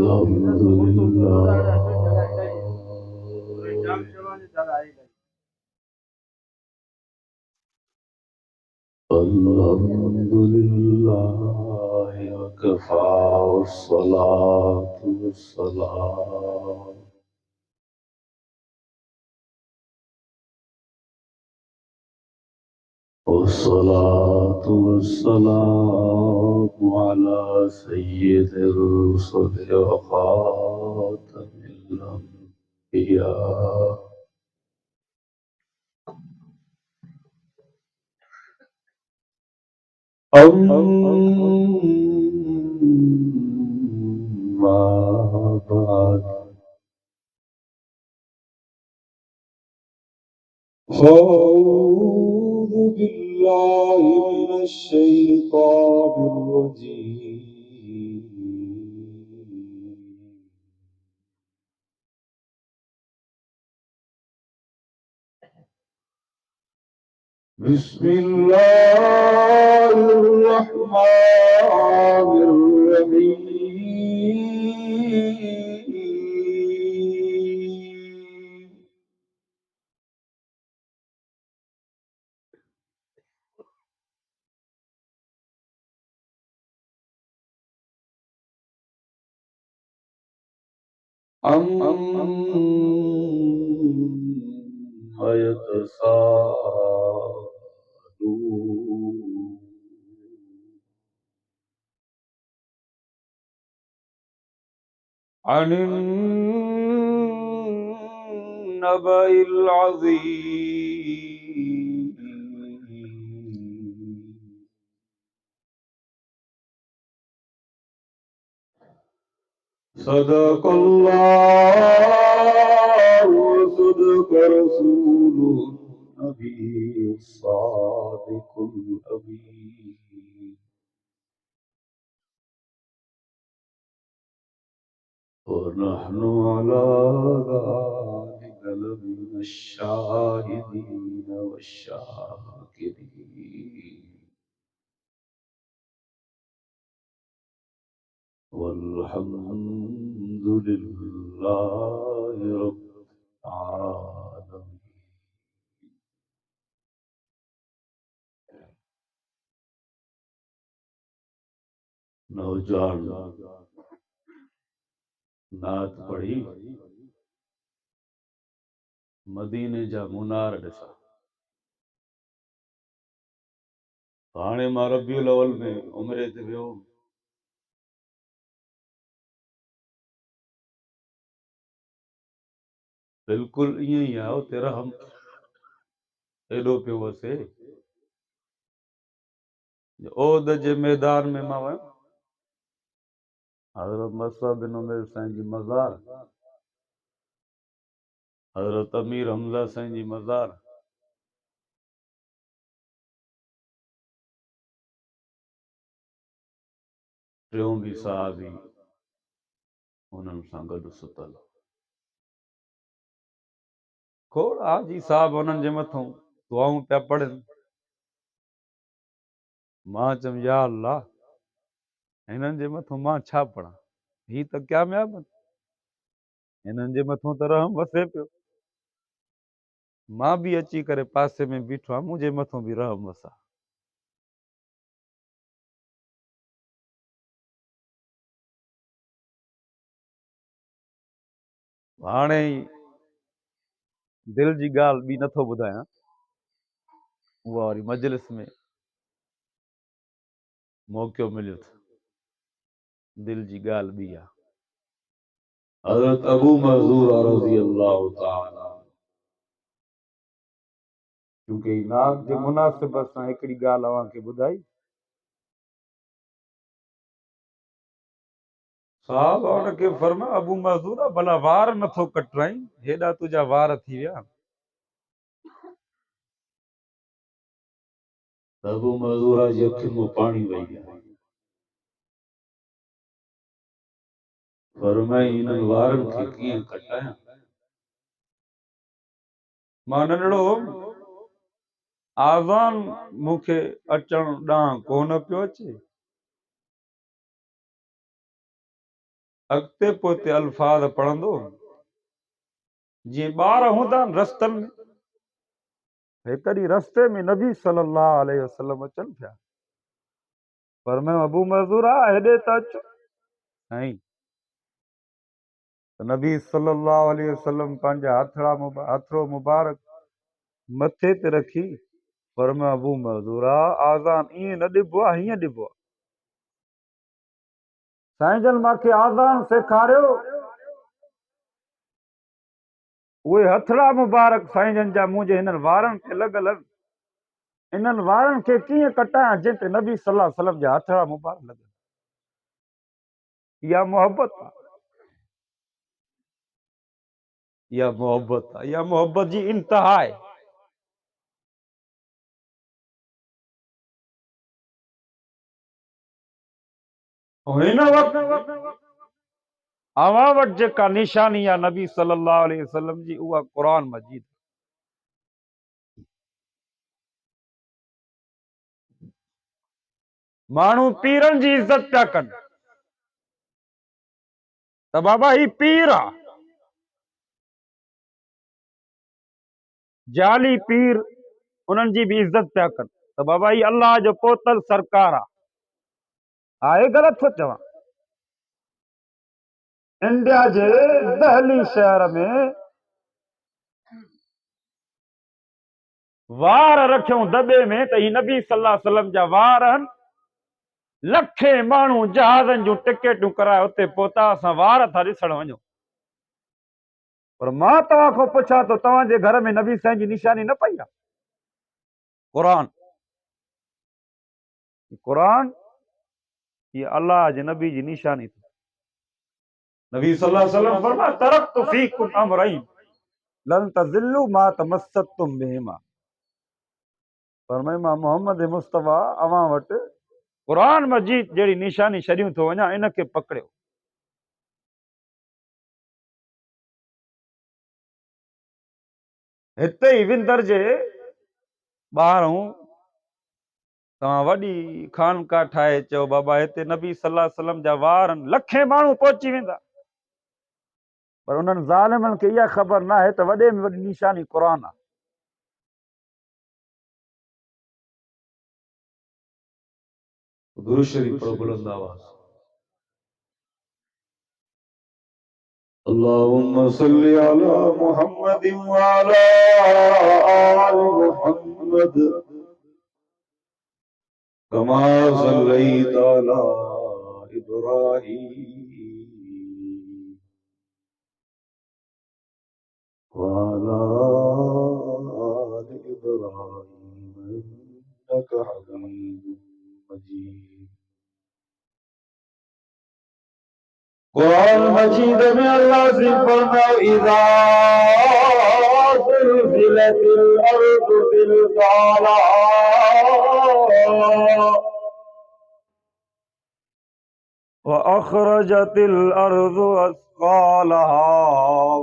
الحمد لله وكفى والصلاة والسلام على سيد الرسل وخاتم الأنبياء أما بعد أعوذ بالله من الشيطان الرجيم بسم الله الرحمن الرحيم عما يتساءلون عن النبأ العظيم صدق الله وصدق رسوله النبي الصادق الأمين ونحن على ذلك لمن الشاهدين والشاكرين والحمد لله رب العالمين नौजवान नात पढ़ी मदीने जा मुनार ॾिसा हाणे मां रबियुल अवल में उमरे ते वियो बिल्कुलु ईअं ई आहे उते रहम एॾो पियो वसे ओद जे मैदान में मां वियुमि हज़रत मसअब बिन उमैर साईं जी मज़ार हज़रत अमीर हमज़ा साईं जी मज़ार टियों बि साहबी हुननि सां गॾु सुतल खोड़ हाजी साहब हुननि जे मथां दुआऊं पिया पढ़नि मां चयुमि या अल्लाह हिननि जे मथां मां छा पढ़ां ही त कामयाब हिननि जे मथां त रहम वसे पियो मां बि अची करे पासे में बीठो आहियां मुंहिंजे मथां बि रहम वसा हाणे दिलि जी ॻाल्हि ॿी नथो ॿुधायां उहा वरी मजलिस में मौक़ो मिलियो त दिलि जी ॻाल्हि ॿी आहे हज़रत अबू मंसूर रज़ी अल्लाह ताला क्योंकि नाम जे मुनासिबत सां हिकिड़ी ॻाल्हि अव्हांखे ॿुधाई साहब हुनखे फरमायो अबू मंसूर भला वार नथो कटराई हेॾा तुंहिंजा वार थी विया त अबू मंसूर जी अखियुनि मां पाणी वही विया फरमाई हिननि वारनि खे कीअं कटायां मां नंढड़ो आज़ान मूंखे अचण ॾांहुं कोन पियो अचे अॻिते पोइ अल्फाज़ पढ़ंदो जीअं ॿार हूंदा आहिनि रस्तनि में। हिकु ॾींहुं रस्ते में नबी सल्लल्लाहु अलैहि वसल्लम अचनि पिया, पर मैं अबू मज़ूरा हेॾे त अचो साईं। त नबी सल्लल्लाहु अलैहि वसल्लम पंहिंजा हथड़ो मुबारक मथे ते रखी, पर मैं अबू मज़ूरा आज़ान ईअं न ॾिबो आहे, हीअं ॾिबो आहे। साईं जन मूंखे आज़ान सेखारियो। उहे हथड़ा मुबारक साईं जन जा मुंहिंजे हिननि वारनि खे लॻल आहिनि, इन्हनि वारनि खे कीअं कटायां जिन ते नबी सल्लल्लाहु अलैहि वसल्लम जा हथड़ा मुबारक लॻल। इहा मोहबत आहे, इहा मोहबत आहे, इहा मोहबत जी इंतहा आहे। हिन वक़्तु अवां वटि जेका निशानी आहे नबी सल्लल्लाहु अलैहि वसल्लम जी, उहा क़ुरान मजीद। माण्हू पीरनि जी इज़त पिया कनि, त बाबा ही पीर आहे, जाली पीर, उन्हनि जी बि इज़त पिया कनि, त बाबा ही अल्लाह जो पोतल सरकार आहे ग़लति थो चवां। इंडिया जे दहली शहर में वार रखियूं दॿे में, त ही नबी सल्लल्लाहु अलैहि वसल्लम जा वार आहिनि। लखे माण्हू जहाज़नि जूं टिकेटूं कराए उते पहुता, असां वार था ॾिसण वञूं। पर मां तव्हां खां पुछां थो, तव्हांजे घर में नबी साईं जी निशानी न पई आहे? क़ुरान, क़ुरान ये अल्लाह जे नबी जी निशानी थी। नबी सल्लल्लाहु अलैहि वसल्लम फरमाया, तरक्तु फीकुम अमरैन लन तज़िल्लू मा तमस्सक्तुम बिहिमा। फरमाए मां मोहम्मद मुस्तफ़ा अवां वटि क़ुरान मजीद जहिड़ी निशानी छॾियूं थो वञा, इनखे पकड़ियो। हिते ई विंदर जे ॿाहिरों तव्हां वॾी खानका ठाहे चओ बाबा हिते नबी सल्लल्लाहु अलैहि वसल्लम जा वार आहिनि, लखे माण्हू पहुची वेंदा। पर उन्हनि ज़ालिमनि खे इहा ख़बर न आहे त वॾे में वॾी निशानी क़ुरान आहे। दुरूद शरीफ पढ़ो बुलंद आवाज़। अल्लाहुम्मा सल्ली अला मुहम्मद व अला आलि मुहम्मद कमा सल्लैत अला इब्राहीम व अला आलि इब्राहीम इन्नका हमीदुम मजीद। कुरान मजीद में अल्लाह से फरमाओ, इज़ा ज़ुलज़िलतिल अर्ज़ु ज़िलज़ालहा व अख़रजतिल अर्ज़ु अस्क़ालहा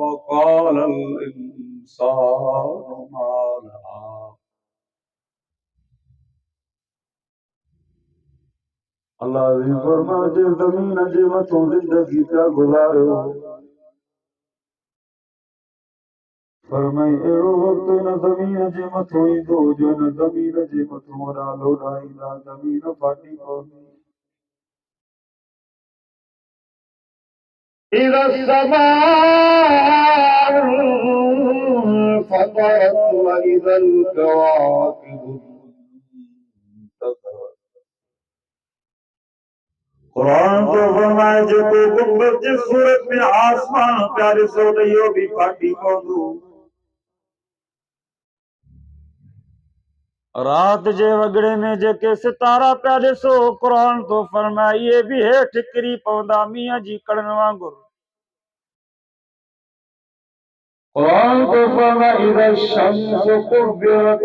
व क़ालल इंसानु मा लहा। अल्लाह ने फरमायो, जे ज़मीन जे मथों ज़िंदगी पिया गुज़ारियो, फरमाई अहिड़ो वक़्तु हिन ज़मीन जे मथों ईंदो जो हिन ज़मीन जे मथों वॾा लोॾा ईंदा, ज़मीन फाटी पवंदी। इज़ा समाउ फ़तरत व इज़ल कवाकिबु इंतसरत। क़ुरान तो फरमाए जेको गुंबद जी सूरत में आसमान पिया ॾिसो त इहो बि फाटी पवंदो। रात जे वॻड़े में जेके सितारा पिया ॾिसो, क़ुरान तो फरमाए इहे बि हेठि किरी पवंदा मींहं जी कड़नि वांगुरु। क़ुरान तो फरमाए इज़ा शम्सु कुव्विरत,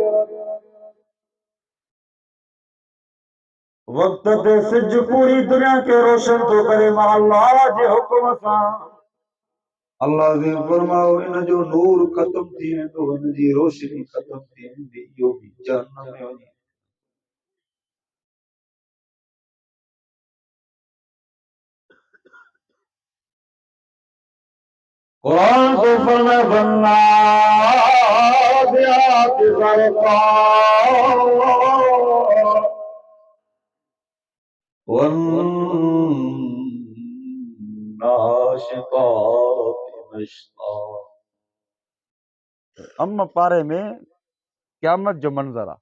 वक़्त ते सिज पूरी दुनिया खे रोशन थो करे मां अल्लाह जे हुक्म सां। अल्लाह ने फरमायो इन जो नूर ख़त्म थी वेंदो, इन जी रोशनी ख़त्म थी वेंदी, इहो बि जहन्नम में वञी। कुरान तो फरमाए वन्ना ज़ियात ज़रक़ा वन्नाशितात नश्ता। अम्म पारे में क़यामत जो मंज़र आहे।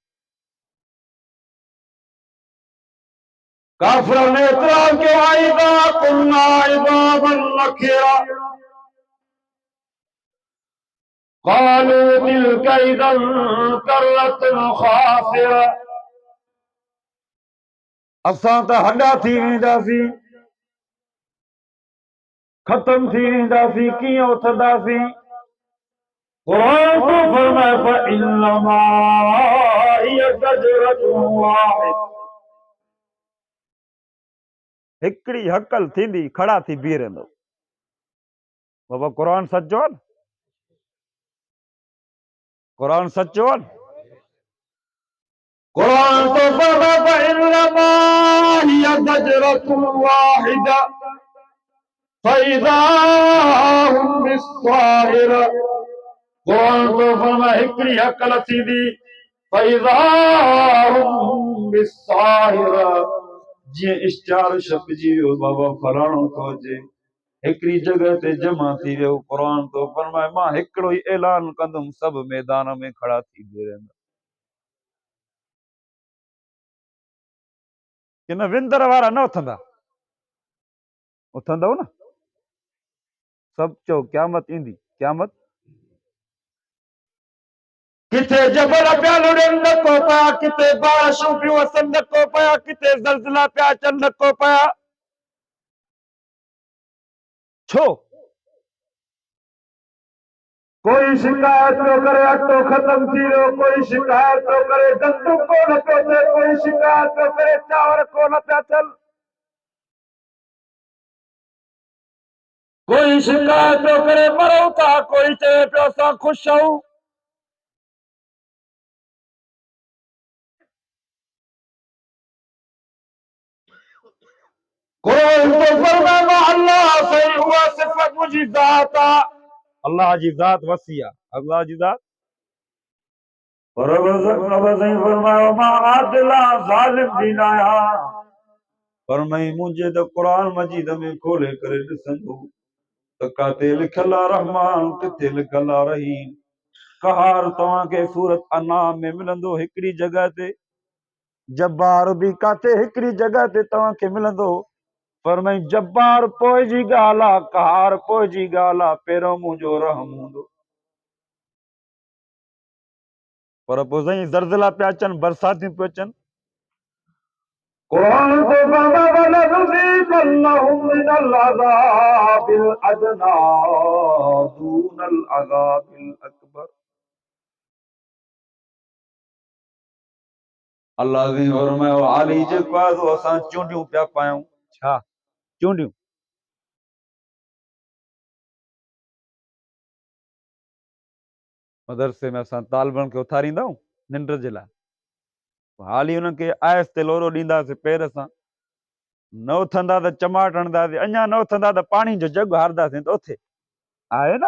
काफ़िरनि ने इतराज़ कयो इज़ा कुन्ना इज़ामन नख़िरा क़ालू तिल्क इज़न कररतुन ख़ासिरा। असां त हॾा थी वेंदासीं, ख़त्म थी वेंदासीं, कीअं उथंदासीं? क़ुरान तो फरमाए फ़इन्नमा हिय ज़जरतुन वाहिद। हिकिड़ी हकल थींदी, खड़ा थी बीह रहंदो। बाबा क़ुरान सचो आहे न? क़ुरान सचो आहे न? क़ुरान तो फरमाए फ़इन्नमा हिय ज़जरतुन वाहिदा फ़इज़ा हुम बिस्साहिरा। क़ुरान तो फरमाए हिकिड़ी हकल थींदी फ़इज़ा हुम बिस्साहिरा। जीअं इश्तिहार छपिजी वियो बाबा फलाणो थो अचे, हिकिड़ी जगह ते जमा थी वियो। क़ुरान तो फरमाए मां हिकिड़ो ई ऐलान कंदुमि, सभु मैदान में खड़ा थी बीह रहंदा। किन विंदर वारा न उथंदा? उथंदव न? सभु चओ क़यामत ईंदी, क़यामत। किथे जबल पिया लुड़नि नको पिया, किथे बारिशूं पियूं वसनि नको पिया, किथे ज़लज़ला पिया अचनि नको पिया। छो? कोई शिकायत पियो करे अटो ख़त्म थी वियो, कोई शिकायत पियो करे गंदु कोन पियो थिए, कोई शिकायत पियो करे चांवर कोन पिया थियनि, कोई शिकायत पियो करे मरूं था, कोई चए पियो असां ख़ुशि आहियूं। क़ुरान तो फरमाए मां अल्लाह सही उहा सिफ़त मुंहिंजी ज़ात आहे। अल्लाह जी ज़ात वसी आहे, अल्लाह जी ज़ात। पर साईं फरमायो मां आदिल आहियां, ज़ालिम बि न आहियां। फरमाई मुंहिंजे त क़ुरान मजीद में खोले करे ॾिसंदो त काथे लिखियल आहे रहमान, किथे लिखियल आहे रहीम। कहार तव्हांखे सूरत अनाम में मिलंदो हिकिड़ी जगह ते, जब्बार बि काथे हिकिड़ी जगह ते तव्हांखे मिलंदो। फरमाई जब्बार पोइ जी ॻाल्हि आहे, कहार पोइ जी ॻाल्हि आहे, पहिरियों मुंहिंजो रहम हूंदो। पर पोइ साईं ज़लज़ला पिया अचनि, बरसातियूं पियूं अचनि। क़ुरान तो फरमाए वलनुज़ीक़न्नहुम मिनल अज़ाबिल अदना दूनल अज़ाबिल अकबर। अल्लाह जी फरमायो आली जेको आहे सो असां चूंडियूं पिया पायूं। छा चूंडियूं? मदरसे में असां तालिबनि खे उथारींदा आहियूं निंड जे लाइ, हाली हुननि खे आहिस्ते लोरो ॾींदासीं पेर सां, न उथंदा त चमाट हणंदासीं, अञा न उथंदा त पाणी जो जग हारदासीं त उथे। आहे न?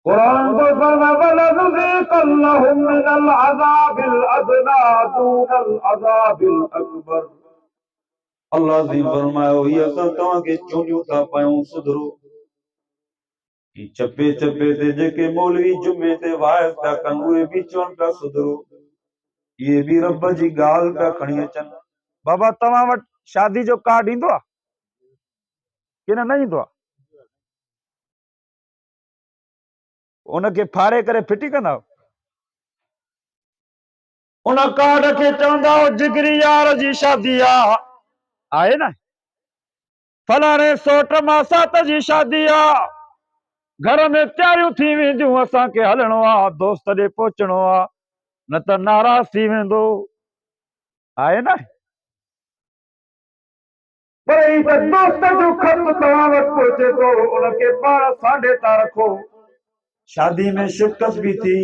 क़ुरान तो फरमाए वलनुज़ीक़न्नहुम मिनल अज़ाबिल अदना दूनल अज़ाबिल अकबर। अल्लाह जी फरमायो हीअ असां तव्हांखे चूंडियूं था पायूं, सुधरो। चपे चपे ते जेके मौलवी जुमे ते वाइज़ पिया कनि उहे बि चवनि पिया सुधरो। इहे बि रब जी ॻाल्हि पिया खणी अचनि। बाबा तव्हां वटि शादी जो कार्ड ईंदो आहे की न ईंदो आहे? उनखे फाड़े करे फिटी कंदा? उन कार्ड खे चवंदा जिगरी यार जी शादी आहे न, फलाणे सोट मासात जी शादी आहे, घर में तयारियूं थी वेंदियूं, असांखे हलणो आहे, दोस्त ॾे पहुचणो आहे, न त नाराज़ थी वेंदो। आहे न? पर ही त दोस्त जो ख़त तव्हां वटि पहुचे थो, उनखे पाण सांडे था रखो। शादी में शिरकत भी थी,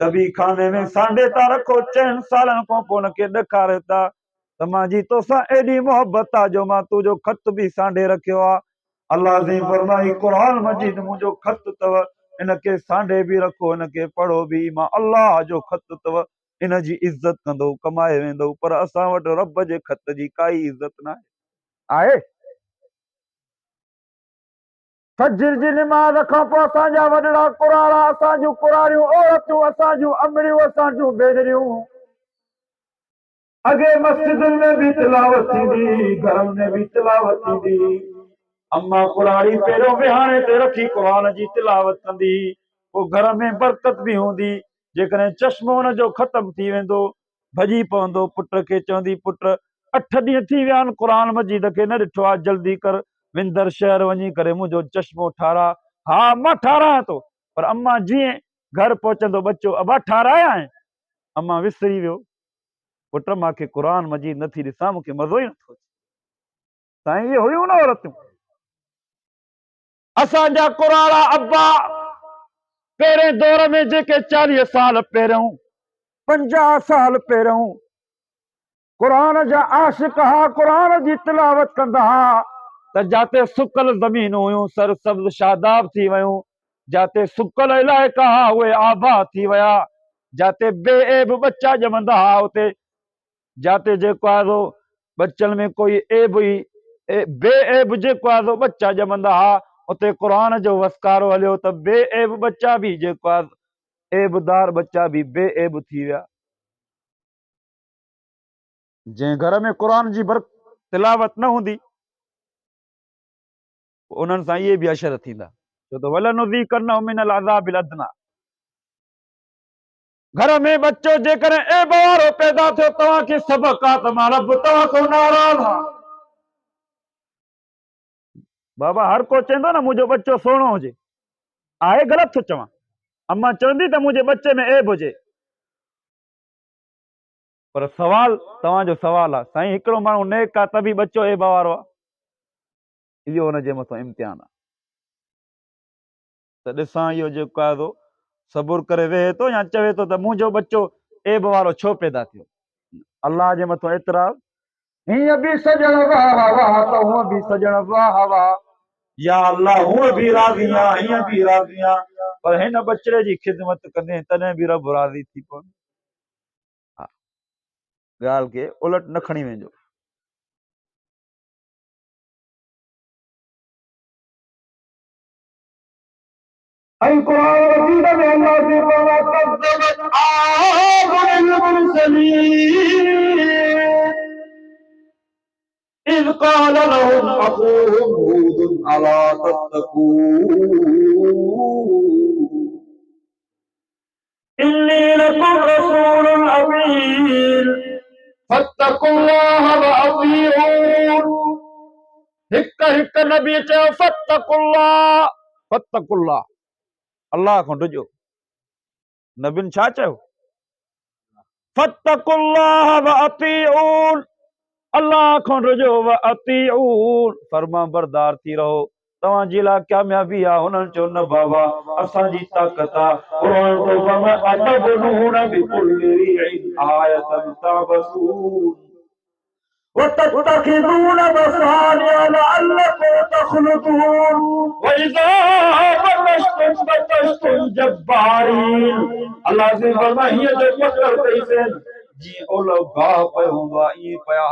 तभी खाने में सांडे था रखो। 4 सालनि खां पोइ उनखे ॾेखारे था त मां जी तोसां एॾी मोहबत आहे जो मां तुंहिंजो ख़त बि सांडे रखियो आहे। अल्लाह जी फरमाई कुरान मजीद मुझो खत तव, इनके सांडे भी रखो, इनके पढ़ो भी, मां अल्लाह जो खत तव, इन जी इज्जत कंदो, कमाए वेंदो। पर असां वटि रब जे खत जी काई इज्जत न आहे। फजर जी निमाज़ खां पोइ असांजा वॾड़ा कुराड़ा, असांजूं कुराड़ियूं औरतूं, असांजूं अमड़ियूं, असांजूं भेनरियूं अगे मस्जिदुनि में भी तिलावत थींदी, घरनि में भी तिलावत थींदी। अम्मा कुराड़ी पहिरियों विहाणे ते रखी क़ुर जी तिलावत कंदी, पोइ घर में बरकत बि हूंदी। जेकॾहिं चश्मो हुनजो ख़तम थी वेंदो, भॼी पवंदो, पुट खे चवंदी, पुट 8 ॾींहं थी विया आहिनि क़ुर मजीद खे न ॾिठो आहे, जल्दी कर विंदर शहर वञी करे मुंहिंजो चश्मो ठारा। हा मां ठारायां थो, पर अम्मा जीअं घर पहुचंदो बच्चो, अबा ठाराया आहिनि, अम्मा विसरी वियो, पुट मूंखे क़ुर मजीद नथी ॾिसां, मूंखे मज़ो ई नथो अचे। साईं इहे हुयूं न औरतूं। असांजा कुराड़ा अब्बा पहिरें दौर में जेके 40 साल पहिरियों, 50 साल पहिरियों क़ुर जा आशिक़ हा, क़ुर जी तिलावत कंदा हा, त जाते सुकल ज़मीन हुयूं सरसब्ज़ शादाब थी वयूं, जाते सुकल इलाइक़ा हा उहे आबाद थी विया, जाते बेऐब बच्चा ॼमंदा हा उते, जाते जेको आहे बच्चनि में कोई ऐब हुई, बेऐब जेको आहे बच्चा ॼमंदा हा, उते क़ुर जो वसकारो हलियो त बेऐब बच्चा बि जेको आहे ऐबदार बच्चा बि बेऐब थी विया। जंहिं घर में क़ुर जी तिलावत न हूंदी उन्हनि सां इहे बि अशर थींदा, छो त वलनुज़ीक़न्नहुम मिनल अज़ाबिल अदना। घर में बच्चो जेकॾहिं ऐब वारो पैदा थियो, तव्हांखे सबक़ आहे त मां रब तव्हां खां नाराज़ आहियां। बाबा हर को चवंदो न मुंहिंजो बच्चो सुहिणो हुजे, आहे ग़लति थो चवां, अम्मा चवंदी त मुंहिंजे बच्चे में ऐब हुजे, पर सवाल तव्हांजो सवाल आहे साईं हिकिड़ो माण्हू नेक आहे त बि बच्चो ऐब वारो आहे, इहो हुनजे मथां इम्तिहान आहे। त ॾिसां इहो जेको आहे सबुर करे वेहे थो या चवे थो त मुंहिंजो बच्चो ऐब वारो छो पैदा थियो। अल्लाह जे मथां एतिराज़, हीअं बि सजण वाह वाह त हूअं बि सजण वाह वाह, या अल्लाह हूअं बि राज़ी आहे हीअं बि राज़ी आहे, पर हिन बचिड़े जी ख़िदमत कंदे तॾहिं बि रब राज़ी थी पवंदो। हा, ॻाल्हि खे उलट न खणी वञिजो। ऐं क़ुर मजीद में अल्लाह जी कज़्ज़बत आदुल मुरसलीन इज़ क़ाल लहुम अख़ूहुम हूद अला तत्तक़ून इन्नी लकुम रसूलुन अमीन फत्तकुल्लाह व अतीऊन। हिक नबी चयो फत्तकुल्लाह, फत्तकुल्लाह अल्लाह खां ॾिजो। नबियुनि छा चयो? फत्तकुल्लाह व अतीऊन, अल्लाह खां ॾिजो, व अतीऊन फर्मा बरदार थी रहो, तव्हांजी लाइ कामयाबी आहे। हुननि चयो न बाबा असांजी ताक़त आहे, क़ुर थो फरमाए अतबनून बिकुल्लि रिअइन आयतन तअबसून वतत्तखिज़ून मसानिअ लअल्लकुम तख़लुदून वइज़ा बतश्तुम बतश्तुम जब्बारीन। अल्लाह से फरमाए हीअं जो पकड़ कईसीं जीअं ओलो गाह पियो हूंदो आहे ईअं पिया।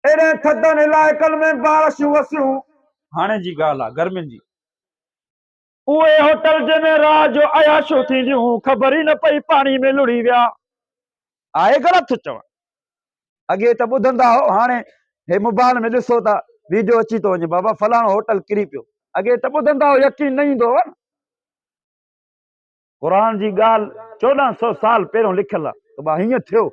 एॾे थधनि इलाइक़नि में बारिशूं वसियूं, हाणे जी ॻाल्हि आहे गर्मियुनि जी, उहे होटल जंहिंमें रात जो अयाशूं थींदियूं ख़बर ई न पई पाणी में लुड़ी विया। आहे ग़लति थो चवां? अॻे त ॿुधंदा हो, हाणे हे मोबाइल में ॾिसो था वीडियो अची थो वञे, बाबा फलाणो होटल किरी पियो। अॻे त ॿुधंदा हो, यकीन न ईंदो हो। क़ुर जी ॻाल्हि 1400 साल पहिरियों लिखियल आहे त भाउ हीअं थियो,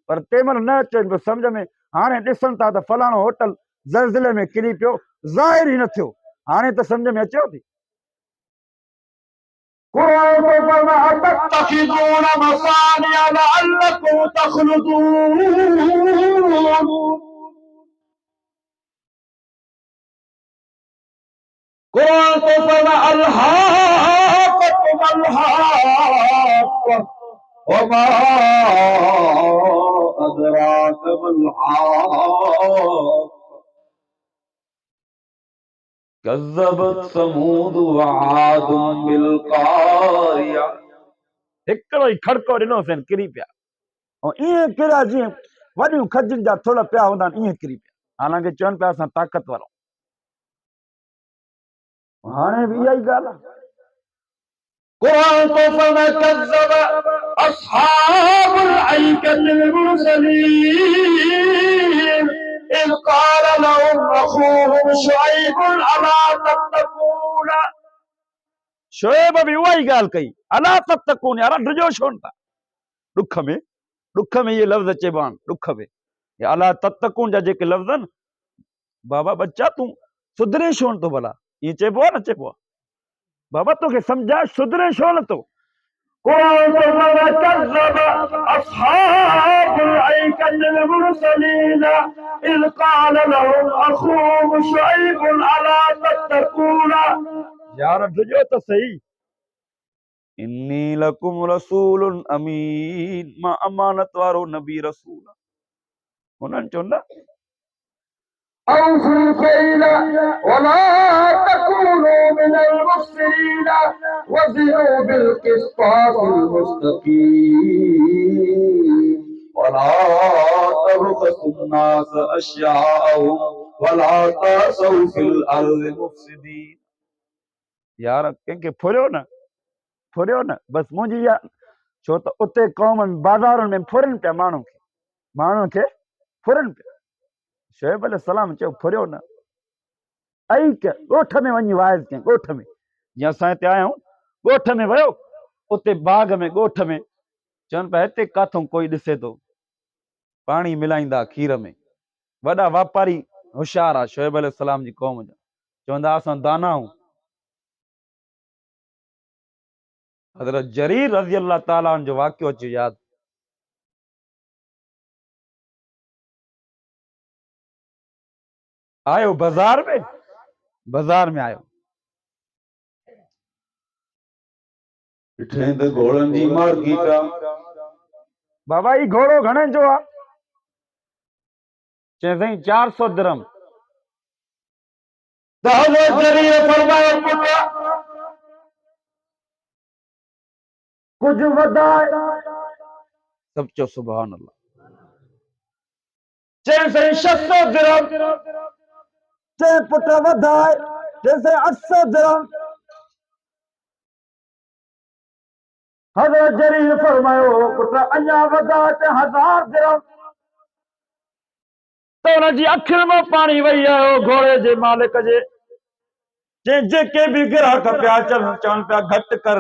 पर तंहिं महिल न अचे पियो सम्झ में। हाणे ॾिसनि था त फलाणो होटल ज़लज़ले में किरी पियो, ज़ाहिर ई न थियो, हाणे त सम्झ में अचेव थी। अदराक मल हाक़ कज़्ज़बत समूद व आदुम बिल क़ारिया। हिकिड़ो ई खड़को ॾिनो अथनि किरी पिया ऐं ईअं किरिया जीअं वॾियूं खजुनि जा थोड़ा पिया हूंदा आहिनि ईअं किरी पिया। हालांकि चवनि पिया असां ताक़तवर आहियूं। हाणे बि इहा ई ॻाल्हि आहे। कुरान तो फरमा कज़्ज़ब अस्हाबुल ऐकतिल मुरसलीन इज़ क़ाल लहुम अख़ूहुम शुअय्बुन अला तत्तक़ून। शुएब बि उहा ई ॻाल्हि कई, अला तत्तक़ून, यार डिॼो छो न था। ॾुख में इहे लफ़्ज़ चइबा आहिनि, ॾुख में या अला तत्तक़ून जा जेके लफ़्ज़ आहिनि, बाबा बच्चा तूं सुधरे छो न थो भला, ईअं चइबो आहे न चइबो आहे। बाबा तोखे सम्झाए सुधरे छो न थो। कुरान तो फरमा कज़्ज़ब अस्हाबुल ऐकतिल मुरसलीन इज़ क़ाल लहुम अख़ूहुम शुअय्बुन अला तत्तक़ून। यार डिॼो त सही, इन्नी लकुम रसूलुन अमीन, मां अमानत वारो नबी रसूल। उन्हनि चयो न أوفوا الكيل ولا تكونوا من المخسرين وزنوا بالقسطاس المستقيم ولا تبخسوا الناس أشياءهم ولا تعثوا في الأرض مفسدين। यार कंहिंखे फुरियो न बस मुंहिंजी या छो त उते क़ौमनि बाज़ारुनि में फुरनि पिया माण्हुनि खे फुरनि पिया। शुएब अलैहिस्सलाम चयो फुरियो न, ऐं ॻोठ में वञी वाइज़ कयईं। ॻोठ में जीअं असां हिते आया आहियूं, ॻोठ में वियो, उते बाग में ॻोठ में चवनि पिया हिते काथों कोई ॾिसे थो पाणी मिलाईंदा खीर में। वॾा वापारी होशियार आहे शुएब अलैहिस्सलाम जी क़ौम जा, चवंदा असां दाना आहियूं। हज़रत जरीर रज़ी अल्लाह ताला अन्हु जो वाक़ियो अचे यादि। आयो बाज़ार में आयो, ॾिठईं त घोड़नि जी मार्केट आहे। बाबा ही घोड़ो घणे जो आहे? चईं 400 दिरहम। त हज़रत जरीर फरमायो पुट कुछ वधाए। सब चो सुभान अल्लाह। चईं 600 दिरहम। चईं पुट वधाए। चईं 800 दिरहम। हज़रत जरीर फरमायो पुट अञा वधाए त 1000 दिरहम। त हुनजी अखियुनि मां पाणी वही आयो घोड़े जे मालिक जे। चईं जेके बि ग्राहक पिया अचनि चवनि पिया घटि कर,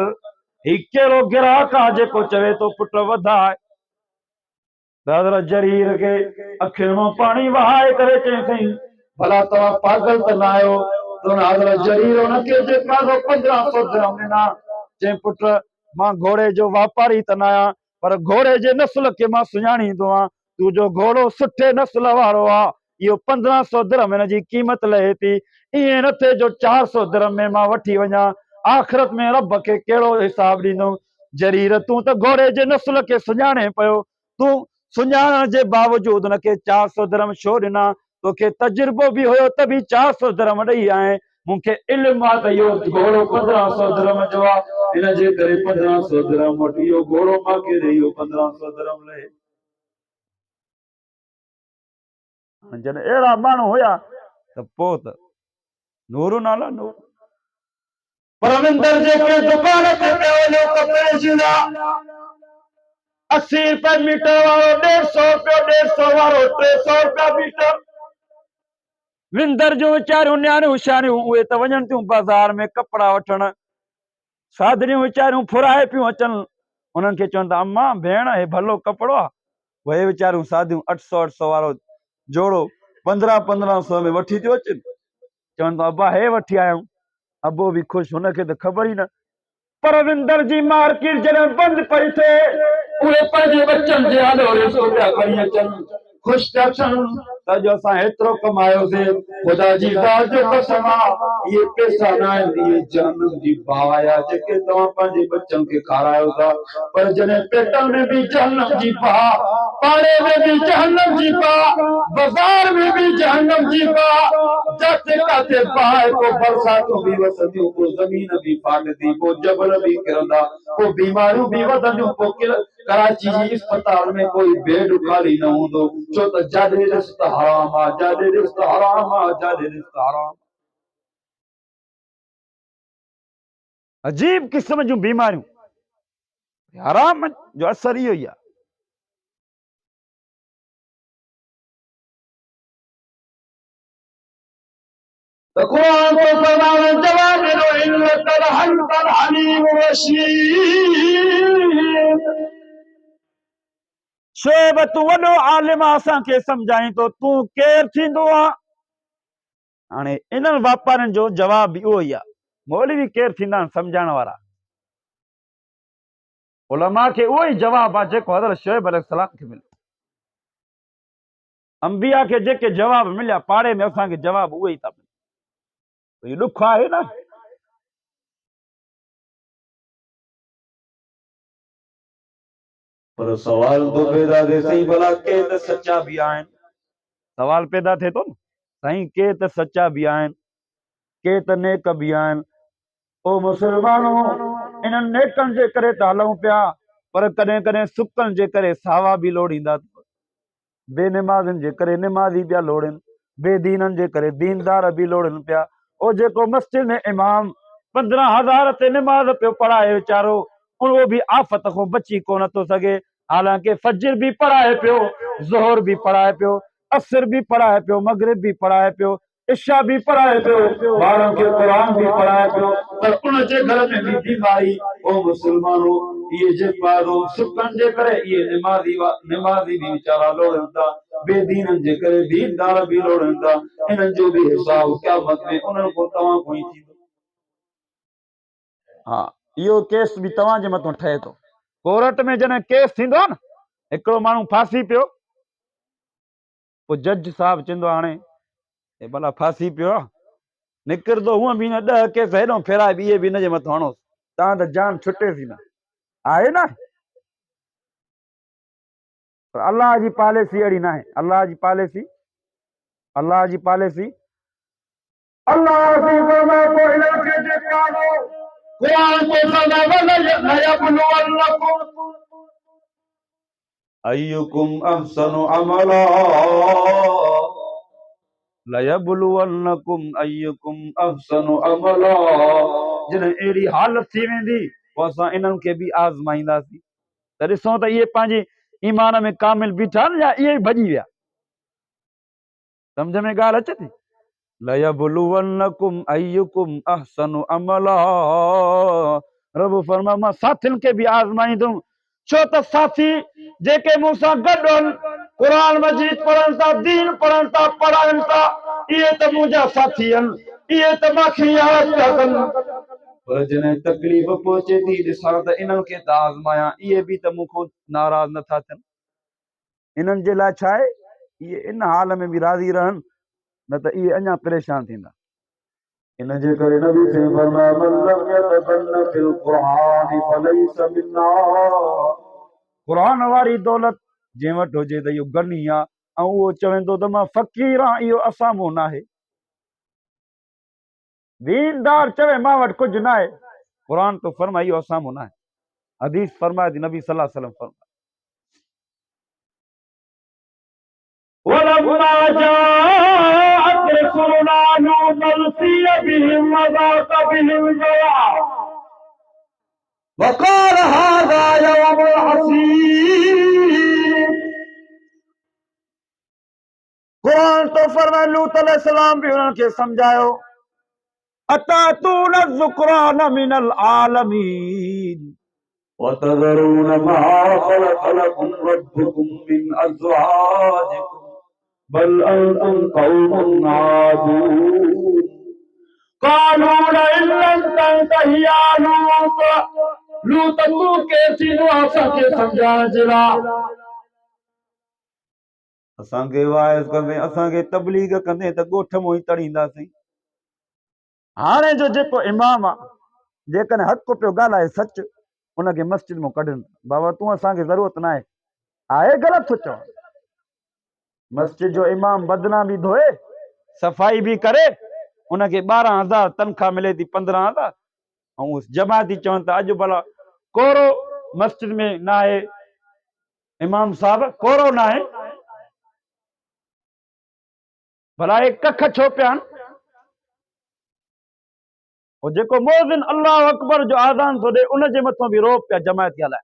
ही कहिड़ो ग्राहक आहे जेको चवे थो पुट वधाए। हज़रत जरीर खे अखियुनि मां पाणी वहाए करे चईं भला तव्हां पागल त न आहियो? त हज़रत जरीर हुनखे जेका 1500 दिरहम ॾिना। चईं पुट मां घोड़े जो वापारी त न आहियां, पर घोड़े जे नस्ल खे मां सुञाणींदो आहियां। तू जो घोड़ो सुठे नस्ल वारो आहे, इहो 1500 दिरहम हिन जी क़ीमत लहे थी। ईअं न थिए जो 400 दिरहम में मां वठी वञा, आख़िरत में रब खे कहिड़ो हिसाब ॾींदो। जरीर तूं त घोड़े जे नस्ल खे सुञाणे पियो, तूं सुञाणण जे बावजूद हुनखे 400 दिरहम छो ॾिना? तोखे तजुर्बो बि हुयो त बि 400 दिरहम ॾेई आहे। मूंखे इल्मु आहे त इहो घोड़ो 1500 दिरहम जो आहे, इन जे करे 1500 दिरहम वठी इहो घोड़ो मूंखे ॾे, इहो 1500 दिरहम लहे। जॾहिं अहिड़ा माण्हू हुया त पोइ त नूर नाला नूर। पर विंदर जेके दुकान ते पियो वञो कपिड़े जी ना 80 रुपए मीटर वारो 150 रुपयो, 150 वारो 300 रुपया मीटर। विंदर जूं वीचारियूं न्याणियूं शाणियूं उहे त वञनि थियूं बाज़ार में कपिड़ा वठण। साधरियूं वीचारियूं फुराए पियूं अचनि, उन्हनि खे चवनि था अम्मा भेण हे भलो कपिड़ो आहे। उहे वीचारियूं सादियूं 800 वारो जोड़ो 1500 में वठी थियूं अचनि। चवनि था अब्बा हे वठी आया आहियूं। अबो बि ख़ुशि, हुनखे त ख़बर ई न। पर विंदर जी मार्केट जॾहिं बंदि पई थिए, उहे पंहिंजे बच्चनि जे हलोरे पिया खणी अचनि, ख़ुशि था थियनि। त जो असां हेतिरो कमायोसीं ख़ुदा जी ज़ात जो कसम आहे ये पैसा ना आहिनि ये जहन्नम जी बाहि आहे जेके तव्हां पंहिंजे बच्चनि खे खारायो था पर जॾहिं पेट में भी जहन्नम जी बाहि पाड़े में भी जहन्नम जी बाहि बाज़ार में भी जहन्नम जी बाहि जिते किथे बाहि को बरसातूं बि वसंदियूं पोइ ज़मीन बि फाटंदी पोइ जबल बि किरंदा पोइ बीमारियूं बि वधंदियूं पोइ कराची जी अस्पताल में कोई बेड खाली न हूंदो छो त जाॾे ॾिस त हराम आहे जाॾे ॾिस त हराम आहे जाॾे ॾिस त हराम अजीब किस्म जूं बीमारियूं हराम जो असर इहो ई आहे त क़ुरान तो फरमावे जवाब ॾिनो इन्नकल अंतल हलीम रशीद शोब तूं वॾो आलिम असांखे सम्झाई थो तूं केरु थींदो आहे हाणे इन्हनि वापारियुनि जो जवाब बि उहो ई आहे मौलवी केरु थींदा आहिनि सम्झाइण वारा उलमा खे उहो ई जवाब आहे जेको हज़रत शुएब अलैहिस्सलाम खे मिलियो अंबिया खे जेके जवाब मिलिया पाड़े में असांखे जवाब उहे ई था मिलनि इहो ॾुख आहे न पर सवाल तो पैदा थिए साईं भला के त सचा बि आहिनि सवाल पैदा थिए थो न साईं के त सचा बि आहिनि के त नेक बि आहिनि ओ मुसलमानो इन्हनि नेकनि जे करे त हलूं पिया पर कॾहिं कॾहिं सुकनि जे करे सावा बि लोड़ींदा बेनिमाज़नि जे करे निमाज़ी पिया लोड़नि बेदीननि जे करे दीनदार बि लोड़नि पिया ओ जेको मस्जिद में इमाम 15,000 ते निमाज़ पियो पढ़ाए वीचारो उहो बि आफ़त खां बची कोन थो सघे हालांकि फजर बि पढ़ाए पियो ज़ोहर बि पढ़ाए पियो असर बि पढ़ाए पियो मगरिब बि पढ़ाए पियो इशा बि पढ़ाए पियो ॿारनि खे क़ुरान बि पढ़ाए पियो पर उन जे घर में बि बीमारी ओ मुसलमानो इहे जेका सुकनि जे करे इहे निमाज़ी बि वीचारा लोड़नि था बेदीननि जे करे दीनदार बि लोड़नि था इन्हनि जो बि हिसाब क़यामत में उन्हनि खां तव्हां खां ई थींदो हा इहो केस बि तव्हांजे मथां ठहे थो कोर्ट में जॾहिं केस थींदो आहे न हिकिड़ो माण्हू फांसी पियो पोइ जज साहिबु चवंदो हाणे हे भला फांसी पियो आहे निकिरंदो हूअं बि न 10 केस हेॾो फेराए ॿिए बि हिनजे मथां हणोसि तव्हां त जान छुटेसि न आहे न पर अलाह जी पॉलिसी अहिड़ी न आहे अलाह जी पॉलिसी अलाह जी फरमाए थो हिन खे जेका क़ुरान को फरमाए लयबलुवन्नकुम अय्युकुम अहसनु अमला लयबलुवन्नकुम अय्युकुम अहसनु अमला जॾहिं अहिड़ी हालत थी वेंदी पोइ असां इन्हनि खे बि आज़माईंदासीं त ॾिसूं त इहे पंहिंजे ईमान में कामिल बीठा आहिनि या इहे भॼी विया सम्झ में ॻाल्हि अचे थी लयबलुवन्नकुम अय्युकुम अहसनु अमला रब फरमा मां साथियुनि खे बि आज़माईंदुमि छो त साथी जेके मूंसां गॾु आहिनि क़ुरान मजीद पढ़नि था दीन पढ़नि था पढ़ाइनि था इहे त मुंहिंजा साथी आहिनि इहे त मूंखे यादि था कनि पर जॾहिं तकलीफ़ पहुचे थी ॾिसां त इन्हनि खे त आज़मायां इहे बि त मूंखां नाराज़ नथा थियनि इन्हनि जे लाइ छा आहे इहे इन हाल में बि राज़ी रहनि न त इहे अञा परेशान थींदा इन जे करे नबी से फरमाया मन लम यतबन्न फिल क़ुरान फलैस मिन्ना क़ुरान वारी दौलत जंहिं वटि हुजे त इहो गनी आहे ऐं उहो चवंदो त मां फ़क़ीर आहियां इहो असामो न आहे दीनदार चवे मां वटि कुझु न आहे क़ुरान तो फरमाए इहो असामो न आहे हदीस फरमाए थी नबी सल्लल्लाहु अलैहि वसल्लम फरमाए ولما جاءت رسلنا لوطا سيء بهم وضاق بهم ذرعا وقال هذا يوم عسير क़ुरान तो फरमाए लूत अलैहिस्सलाम भी उन्हनि खे सम्झायो अतातून الذكران من العالمين وتذرون ما خلق لكم ربكم من أزواجكم بل أنتم قوم عادون قالوا لئن لم تنته يا لوط तूं केरु थींदो असांखे सम्झाइण जे लाइ असांखे वाइज़ कंदे, असांखे तबलीग कंदे त ॻोठ मों ई तड़ींदासीं। हाणे जो जेको इमाम आहे, जेकॾहिं हक़ पियो ॻाल्हाए सच, उनखे मस्जिद मां कढनि। बाबा तूं असांखे ज़रूरत न आहे ग़लति थो चवां। मस्जिद जो इमाम बदना बि धोए, सफ़ाई बि करे, उनखे 12,000 तनख़्वाह मिले थी, 15,000, ऐं जमाती चवनि था अॼु भला कोरो मस्जिद में न आहे, इमाम साहब कोरो न आहे, भला हे कख छो पिया आहिनि? जेको मोज़िन अल्लाह अकबर जो आज़ान थो ॾे, उनजे मथां बि रोब पिया जमायती हलाए।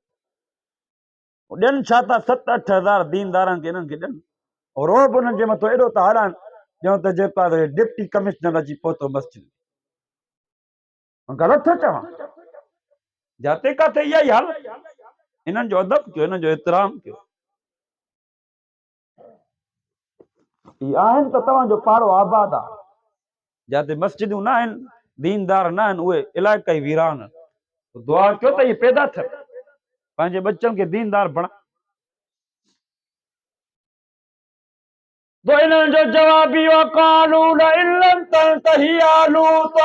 ॾियनि छा था 7-8 हज़ार दीनदारनि खे, इन्हनि खे ॾियनि, रोब उन्हनि जे मथां एॾो था हलाइनि ॼण त जेको आहे डिप्टी कमिश्नर अची पहुतो मस्जिद। ग़लति थो चवां? जाते काथे इहा ई हाल। इन्हनि जो अदब कयो, इन्हनि जो एतिराम कयो। आहिनि त तव्हांजो पाड़ो आबाद आहे, जिते मस्जिदूं न आहिनि, दीनदार न आहिनि, उहे इलाइक़ा ई वीरान। दुआ कयो त इहे पैदा थियनि, पंहिंजे बच्चनि खे दीनदार बणा। तो इन्हनि जो जवाब इहो, क़ालू लइन लम तंतही या लूत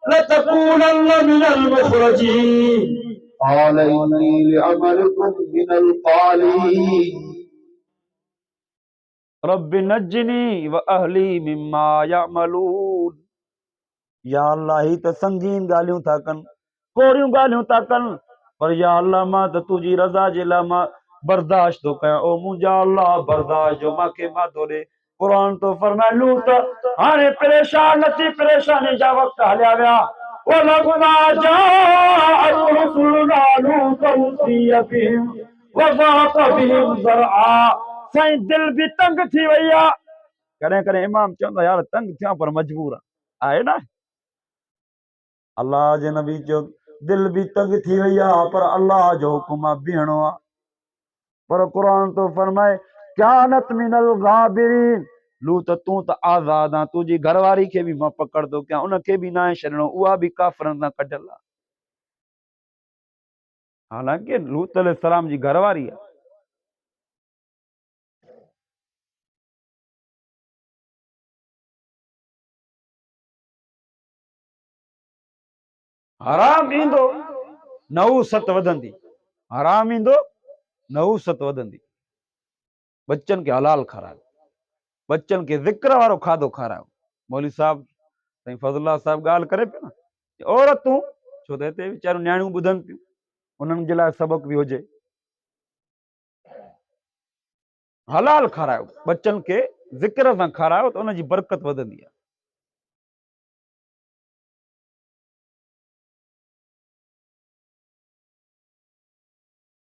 लतकूनन मिनल मुखरजीन قال إني لعملكم من القالين रब्बि नज्जिनी व अहली मिम्मा यअमलून। या अल्लाह, ही त संगीन ॻाल्हियूं था कनि, कोड़ियूं ॻाल्हियूं था कनि, पर या अल्लाह मां त तुंहिंजी रज़ा जे लाइ मां बर्दाश्त थो कयां। ओ मुंहिंजा अल्लाह, बर्दाश्त जो मूंखे मादो ॾे। क़ुरान तो फरमाए, लूत हाणे परेशान न थी, परेशानी जा वक़्त हलिया विया। वलम्मा जाअत रुसुलुना लूतन सीअ बिहिम वज़ाक़ बिहिम ज़रआ। साईं दिल बि तंग थी वई आहे। कॾहिं कॾहिं इमाम चवंदो यार तंग थियां पर मजबूर आहे न। अल्लाह जे नबी चयो दिल बि तंग थी वई आहे पर अल्लाह जो हुकुम आहे, बीहणो आहे। पर क़ुरान तो फरमाए, कानत मिनल गाबिरीन। लूत तूं त आज़ाद आहे, तुंहिंजी घरवारी खे बि मां पकड़ंदो कयां, उनखे बि न आहे छॾिणो, उहा बि काफ़िरनि सां कढियल आहे। हालांकि लूत अलैहिस्सलाम जी घरवारी आहे। हराम ईंदो नहूसत वधंदी, हराम ईंदो नहूसत वधंदी। बच्चनि खे हलाल खारायो, बच्चनि खे ज़िक्र वारो खाधो खारायो। मौलवी साहब साईं फज़लुल्लाह साहब ॻाल्हि करे पियो न, औरतूं छो त हिते वीचारियूं न्याणियूं ॿुधनि पियूं, उन्हनि जे लाइ सबक़ बि हुजे। हलाल खारायो, बच्चनि खे ज़िक्र सां खारायो त उनजी बरकत वधंदी आहे।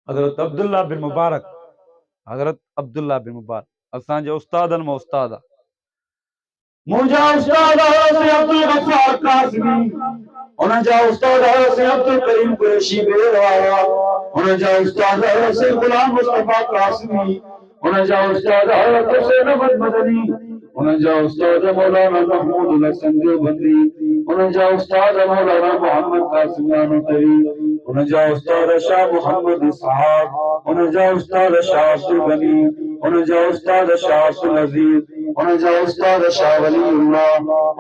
हज़रत अब्दुल्ला बिन मुबारक, हज़रत अब्दुल्ला बिन मुबारक असांजे उस्तादनि मां उस्ताद आहे। मुंहिंजा उस्ताद से अब्दुल गफ्फार कासमी, उनजा उस्ताद से अब्दुल करीम कुरैशी बेरवाला, उनजा उस्ताद से गुलाम मुस्तफा कासमी, उनजा उस्ताद हुसैन अहमद मदनी, उनजा उस्ताद मौलाना महमूद हसन देवबंदी, उनजा उस्ताद मौलाना मोहम्मद कासिम नानवी, उनजा उस्ताद शाह मोहम्मद इसहाक, उनजा उस्ताद शाह अब्दुल गनी, उनजा उस्ताद शाह अब्दुल अजीज, उनजा उस्ताद शाह वलीउल्लाह,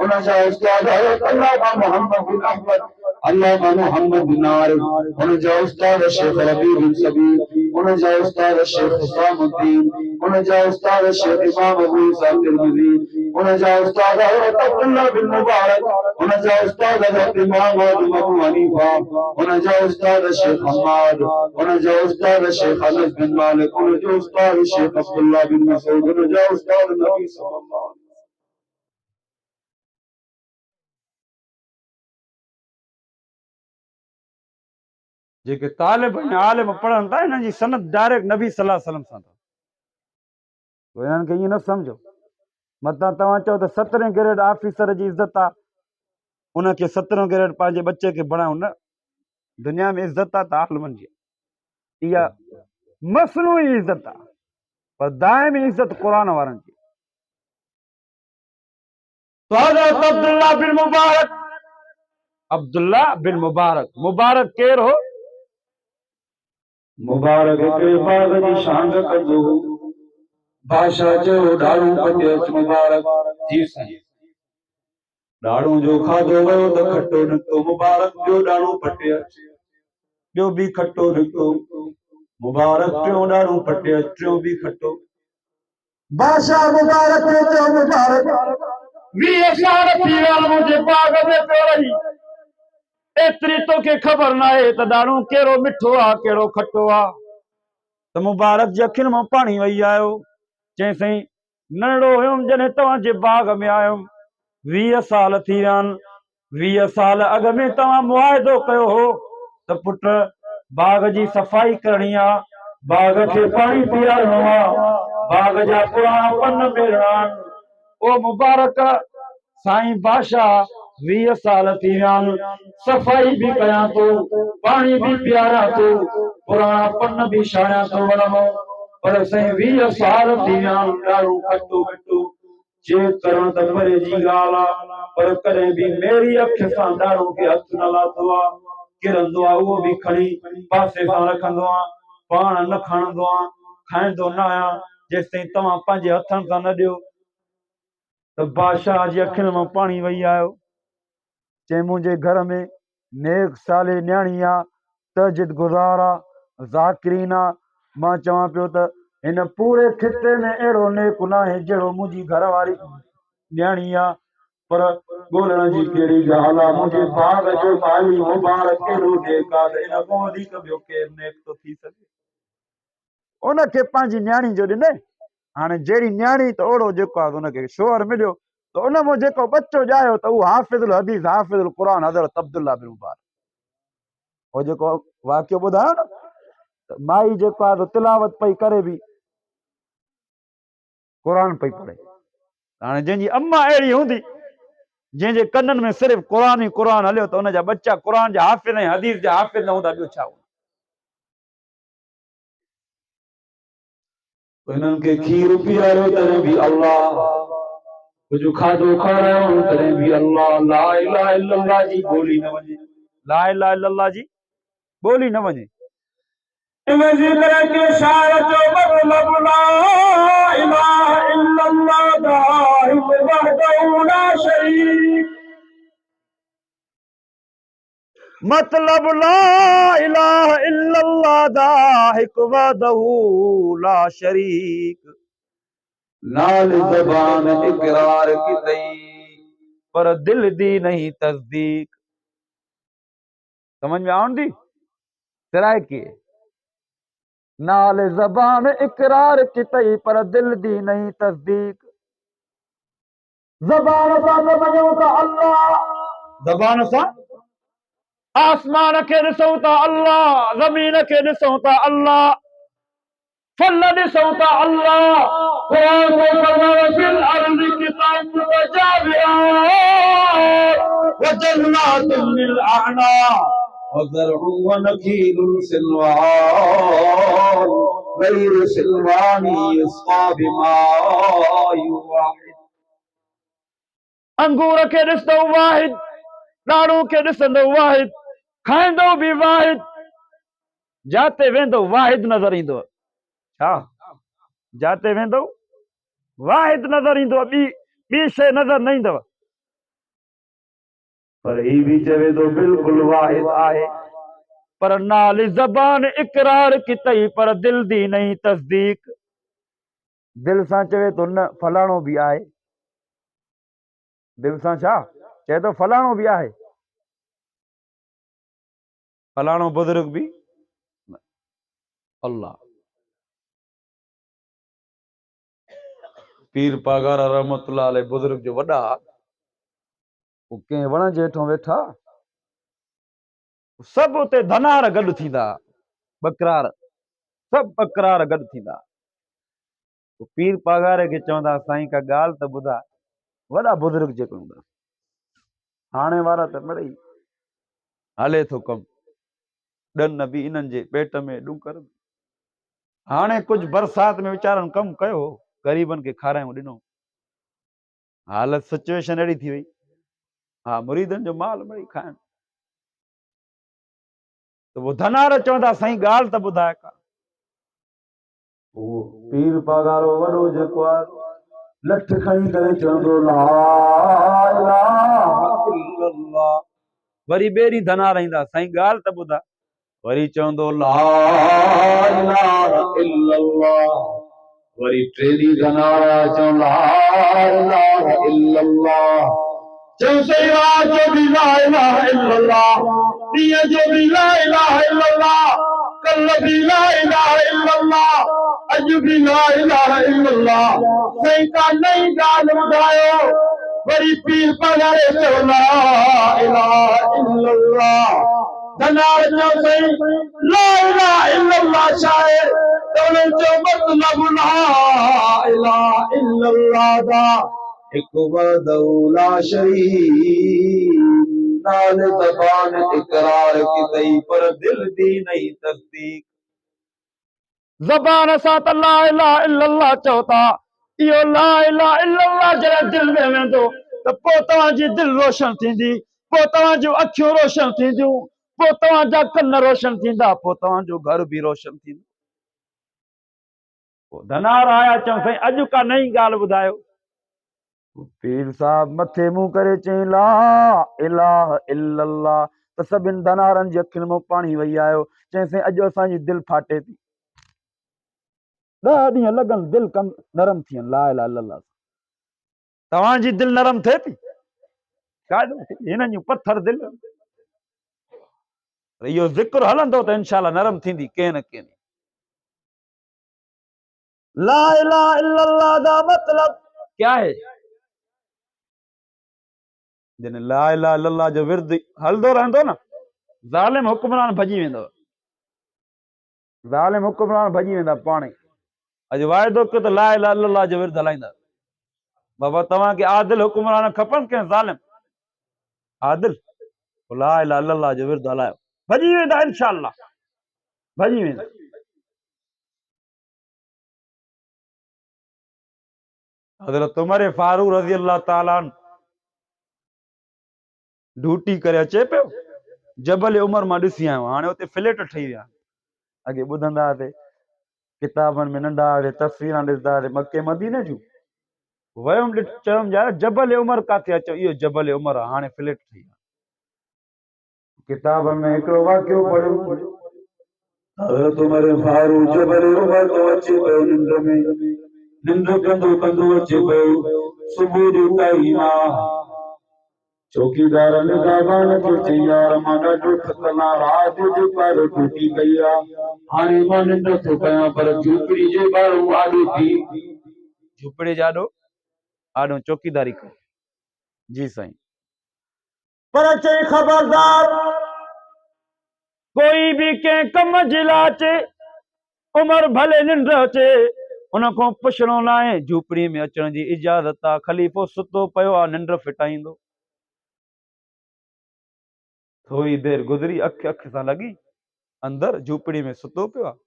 उनजा उस्ताद अल्लामा मोहम्मद बिन अहमद, अल्लामा मोहम्मद बिन आरिफ, उनजा उस्ताद शेख रबी बिन सबीर, उनजा उस्ताद शेख हुसामुद्दीन, उनजा उस्ताद शेख इमाम अबू ईसा तिरमिज़ी, उनजा उस्ताद अब्दुल्ला बिन मुबारक, उनजा उस्ताद इमाम अबू हनीफा, उनजा उस्ताद शेख हम्माद, उनजा उस्ताद शेख अनस बिन मालिक, उनजा उस्ताद शेख अब्दुल्ला बिन मसूद, उनजा उस्ताद नबी सल्लल्लाहु अलैहि वसल्लम। जेके तालिब ऐं आलिम पढ़नि था, इन्हनि जी सनद डायरेक्ट नबी सल्लल्लाहु अलैहि वसल्लम सां अथव। इन्हनि खे ईअं न सम्झो, मतां तव्हां चओ त 17 ग्रेड ऑफिसर जी इज़त आहे, उनखे 17 ग्रेड पंहिंजे बच्चे खे बणायो। न, दुनिया में इज़त आहे त आलिमनि जी, इहा मसनूई इज़त आहे, पर दाइमी इज़त क़ुरान वारनि जी। तो हज़रत अब्दुल्ला बिन मुबारक, अब्दुल्ला बिन मुबारक, मुबारक केर हो? मुबारक हिकिड़े बाग जी शांग कंदो, बादशाह चयो ॾाढ़ूं कटे अच मुबारक। जी साईं। ॾाढ़ूं जो खाधो वियो त खटो निकितो, मुबारक ॿियो ॾाढ़ूं पटे अच, ॿियो बि खटो निकितो, मुबारक टियों ॾाढ़ूं पटे अच, टियों बि खटो। बादशाह मुबारक खे चयो मुबारक 20 साल थी विया मुंहिंजे बाग़ में पियो रही, एतिरी तोखे ख़बर न आहे त ॾाढ़ूं कहिड़ो मिठो आहे कहिड़ो खटो आहे। त मुबारक जे अखियुनि मां पाणी वही आयो। चई साईं नंढड़ो हुयुमि जॾहिं तव्हांजे बाग़ में आयुमि, 20 साल थी विया आहिनि। 20 साल अॻ में तव्हां मुआइदो कयो हो त पुट बाग़ जी सफ़ाई करणी आहे, बाग़ खे पाणी पीआरणो आहे, बाग़ जा पुराणा पन मेलणा आहिनि। ओ मुबारक साईं बादशाह 20 साल थी विया आहिनि, सफ़ाई बि कयां थो, पाणी बि पीआरां थो, पुराणा पन बि छाणियां थो वञो, पर साईं 20 साल थी विया आहिनि, ॾाढ़ो खटो मिठो चेक करण त परे जी ॻाल्हि आहे, पर कॾहिं बि मेरी अख सां ॾाढ़ो खे हथ न लाथो आहे। किरंदो आहे उहो बि खणी पासे सां रखंदो आहे, पाण न खणंदो आहे, खाईंदो न आहियां जेसिताईं तव्हां पंहिंजे हथनि सां न ॾियो। त बादशाह जी अखियुनि मां पाणी वही आयो। चई मुंहिंजे घर में नेक साले न्याणी आहे, तजिद गुज़ार आहे, ज़ाकिरीन आहे। मां चवां पियो त हिन पूरे खिते में अहिड़ो नेक न आहे जहिड़ो मुंहिंजी घर वारी न्याणी आहे, पर ॻोल्हण जी कहिड़ी ॻाल्हि आहे, मुंहिंजे बाग़ जो माली मुबारक केॾो नेक आहे त इन खां वधीक ॿियो केरु नेक थो थी सघे। उनखे पंहिंजी न्याणी जो ॾिनई। हाणे जहिड़ी न्याणी त ओड़ो जेको आहे उनखे शोहर मिलियो, त उन मां जेको बच्चो ॼायो त उहो हाफ़िज़ुल हदीस हाफ़िज़ुल क़ुरान हज़रत अब्दुल्ला बिन मुबारक। उहो जेको वाक़ियो ॿुधायो न, त माई जेको आहे तिलावत पई करे बि क़ुरान पई पढ़े। हाणे जंहिंजी अम्मा अहिड़ी हूंदी जंहिंजे कननि में सिर्फ़ु क़ुरान ई क़ुरान हलियो, त उनजा बच्चा क़ुरान जा हाफ़िज़ ऐं हदीस जा हाफ़िज़ न हूंदा, ॿियो छा हूंदा। हिननि खे खीर पीआरियो तॾहिं बि अल्लाह, कुझु खाधो खारायो तॾहिं बि अल्लाह। ला इलाहा इल्लल्लाह जी ॿोली न वञे, ला इलाहा इल्लल्लाह जी ॿोली न वञे। इनजी तरह के शायर जो मतलब ला इलाहा इल्लल्लाह दा हिकु वहदहू ला शरीक, मतलब ला इलाहा इल्लल्लाह दा हिकु वहदहू ला शरीक। नाल ज़बान इकरार की तई पर दिल दी नहीं तस्दीक। समझ में आउंदी सिराए के नाल ज़बान इकरार की तई पर दिल दी नहीं तस्दीक। ज़बान सां त मञूं था अल्लाह, ज़बान सां आसमान खे ॾिसूं था अल्लाह, ज़मीन खे ॾिसूं था अल्लाह, फल ॾिसूं था अल्लाह। क़ुरान में फरमायो फिल अर्ज़ि किताबुन मुतजाबियात व जन्नातुन मिन अअनाब व ज़रउन व नखीलुन सिनवान गैर सिनवानी युस्क़ा बिमाइन वाहिद। अंगूर खे ॾिसंदो वाहिद, ॾाढ़ू खे ॾिसंदो वाहिद, खाईंदो बि वाहिद, जाते वेंदो वाहिद नज़र ईंदो। छा जाते वेंदो वाहिद नज़र ईंदो, ॿी शइ नज़र न ईंदव। पर ही बि चवे थो बिल्कुलु वाहिद आहे, पर नाल ज़बान इकरार की तई पर दिल दी नहीं तस्दीक। दिल सां चवे थो न फलाणो बि आहे, दिल सां छा चए थो फलाणो बि आहे, फलाणो बुज़ुर्ग बि अल्लाह। पीर पागारा रहमतुल्लाह अलैह बुज़ुर्ग जो वॾा, वो कंहिं वण जे हेठों वेठा, सभु उते धनार गॾु थींदा, बकरार, सभु बकरार गॾु थींदा। पीर पागारे खे चवंदा साईं का ॻाल्हि त ॿुधा, वॾा बुज़ुर्ग जेको हूंदा। हाणे वारा त मिड़ई हले थो कमु, ॾन बि इन्हनि जे पेट में ॾुकर। हाणे कुझु बरसाति में वीचारनि कमु कयो, ग़रीबनि खे खारायूं ॾिनो, हालत सिचुएशन अहिड़ी थी वई। हा मुरीदनि जो माल मिड़ई खाइनि, त वो धनार चवंदा साईं ॻाल्हि त ॿुधाए का। वो पीर पगारो वॾो जेको आहे लठ खणी करे चवंदो ला इलाहा इल्लल्लाह। वरी ॿेड़ी धनार ईंदा, साईं ॻाल्हि त ॿुधा। वरी चवंदो ला इलाहा इल्लल्लाह। वरी टेड़ी धनार चवंदो ला इलाहा इल्लल्लाह। चऊं साईं रात जो बि ला इलाहा इल्लल्लाह, ॾींहं जो बि ला इलाहा इल्लल्लाह, कल्ह बि ला इलाहा इल्लल्लाह, अॼु बि ला इलाहा इल्लल्लाह। साईं का नई ॻाल्हि ॿुधायो। वरी पीर पगारे चयो ला इलाहा इल्लल्लाह। धनार चयो साईं ला इलाहा इल्लल्लाह छा आहे? त उन्हनि चयो मतिलबु ला इलाहा इल्लल्लाह दा हिकु वहदहू ला शरीक, नाले ज़बान इकरार की तई पर दिल दी नहीं तस्दीक। ज़बान सां त ला इलाहा इल्लल्लाह चओ था, इहो ला इलाहा इल्लल्लाह जॾहिं दिल में वेंदो त पोइ तव्हांजी दिलि रोशन थींदी, पोइ तव्हांजूं अखियूं रोशन थींदियूं, पोइ तव्हांजा कन रोशन थींदा, पोइ तव्हांजो घर बि रोशन थींदो। पोइ धनार आया, चऊं साईं अॼु का नई ॻाल्हि ॿुधायो। पीर साहब मथे मुंहुं करे चई ला इलाहा इल्लल्लाह। त सभिनि धनारनि जी अखियुनि में पाणी वही आयो। चई साईं अॼु असांजी दिलि फाटे थी, 10 ॾींहं लॻनि दिलि कम नरम थियनि ला इलाहा इल्लल्लाह। तव्हांजी दिलि नरम थिए थी? हिननि जूं पत्थर दिलि। इहो ज़िक्र हलंदो त इंशाअल्लाह नरम थींदी कंहिं न कंहिं। ला इलाहा इल्लल्लाह दा मतलब क्या है? जिन ला इलाहा इल्लल्लाह जो विर्द हलंदो रहंदो न, ज़ालिम हुक्मरान भॼी वेंदव, ज़ालिम हुक्मरान भॼी वेंदा पाणे। अॼु वाइदो कयो त ला इलाहा इल्लल्लाह जो विर्द हलाईंदा। बाबा तव्हांखे आदिल हुक्मरान खपनि कंहिं ज़ालिम? आदिल ला इलाहा इल्लल्लाह जो विर्द हलायो, भॼी वेंदा इंशाअल्लाह, भॼी वेंदा। हज़रत उमर फारूक रज़ी अल्लाह ताला ड्यूटी करे अचे पियो, जबल उमर मां ॾिसी आयो। हाणे हुते फ्लैट ठही विया। अॻे ॿुधंदा हुआसीं किताबनि में, नंढा तस्वीरां ॾिसंदा हुआसीं मके मदीने जूं। वयुमि चयुमि यार जबल उमर काथे अचो? इहो जबल उमर आहे, हाणे फ्लैट ठही विया। किताबनि में हिकिड़ो वाक़ियो पढ़ियो, हज़रत उमर फारूक जबल उमर तो अचे पियो निंड में, निंड कंदो कंदो अचे पियो सुबुह जो टाइम आहे। चौकीदार निगाहबान खे चई यार मां ॾाढो थकल आहियां, रात जो पर ड्यूटी कई आहे, हाणे मां निंड थो कयां, पर झूपड़ी जे ॿाहिरां आॾो थी, झूपड़े जा आॾो चौकीदारी कई। जी साईं। पर चई ख़बरदार कोई भी कंहिं कम जे लाइ अचे, उमर भले निंड अचे, उन खां पुछणो न आहे, झूपड़ी में अचण जी इजाज़त आहे। ख़लीफ़ो सुतो पियो आहे, निंड फिटाईंदो। थोरी देरि गुज़री, अख सां लॻी, अंदरि झूपड़ी में सुतो पियो आहे।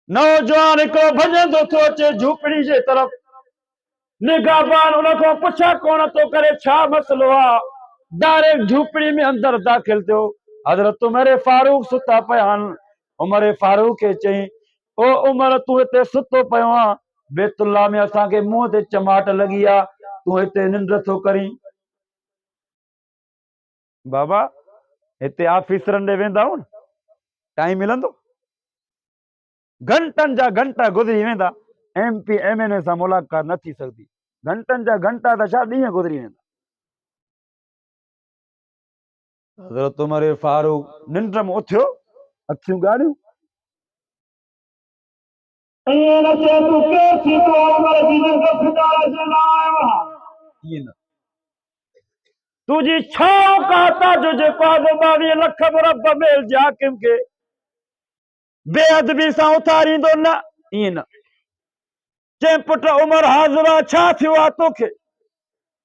नौजवान हिकिड़ो भॼंदो थो अचे झूपड़ी जे तरफ़, निगाहबान उन खां पुछा कोन थो करे छा मसलो आहे, डायरेक्ट झूपड़ी में अंदरि दाख़िल थियो। हज़रत उमर फारूक सुता पिया आहिनि। उमर फारूक खे चई ओ उमर तूं हिते सुतो पियो आहे, बैतुल्लाह में असांखे मुंहं ते चमाट लॻी आहे, तूं हिते निंड थो करीं? बाबा हिते ऑफिसरनि ॾे वेंदा आहियूं न, टाइम मिलंदो, घंटनि जा घंटा गुज़री वेंदा, MP MNA सां मुलाक़ात न थी सघंदी, घंटनि जा घंटा त छा ॾींहं गुज़री वेंदा। हज़रत उमर फारूक निंड में उथियो, अखियूं ॻाढ़ियूं, तुझी छा औकात आहे जो जेको 22 लख मुरब मेल जे हाकिम खे बेअदबी सां उथारींदो? न, ईअं न। चई पुट उमर हाज़िर छा थियो आहे तोखे?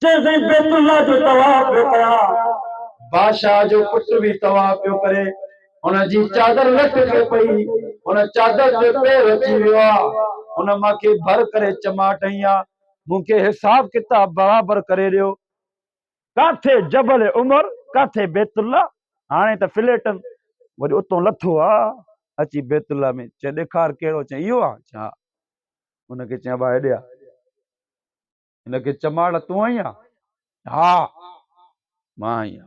चई साईं बैतुल्लाह जो तवाफ पियो कयां, बादशाह जो पुट बि तवाफ पियो करे, हुनजी चादर लटके पई, हुन चादर ते पैर अची वियो आहे, हुन मूंखे भर करे चमाट हई आहे, मूंखे हिसाब किताब बराबर करे ॾियो। काथे जबल उमर, काथे बैतुल्लाह, हाणे त फ्लैटनि, वरी उतो लथो आहे। अची बैतुल्ला में चए ॾेखार कहिड़ो, चई इहो आहे, चई हा। हुनखे चई भाउ हेॾे आ, हिनखे चमाड़ तूं आई आहे, हा मां आई आहियां।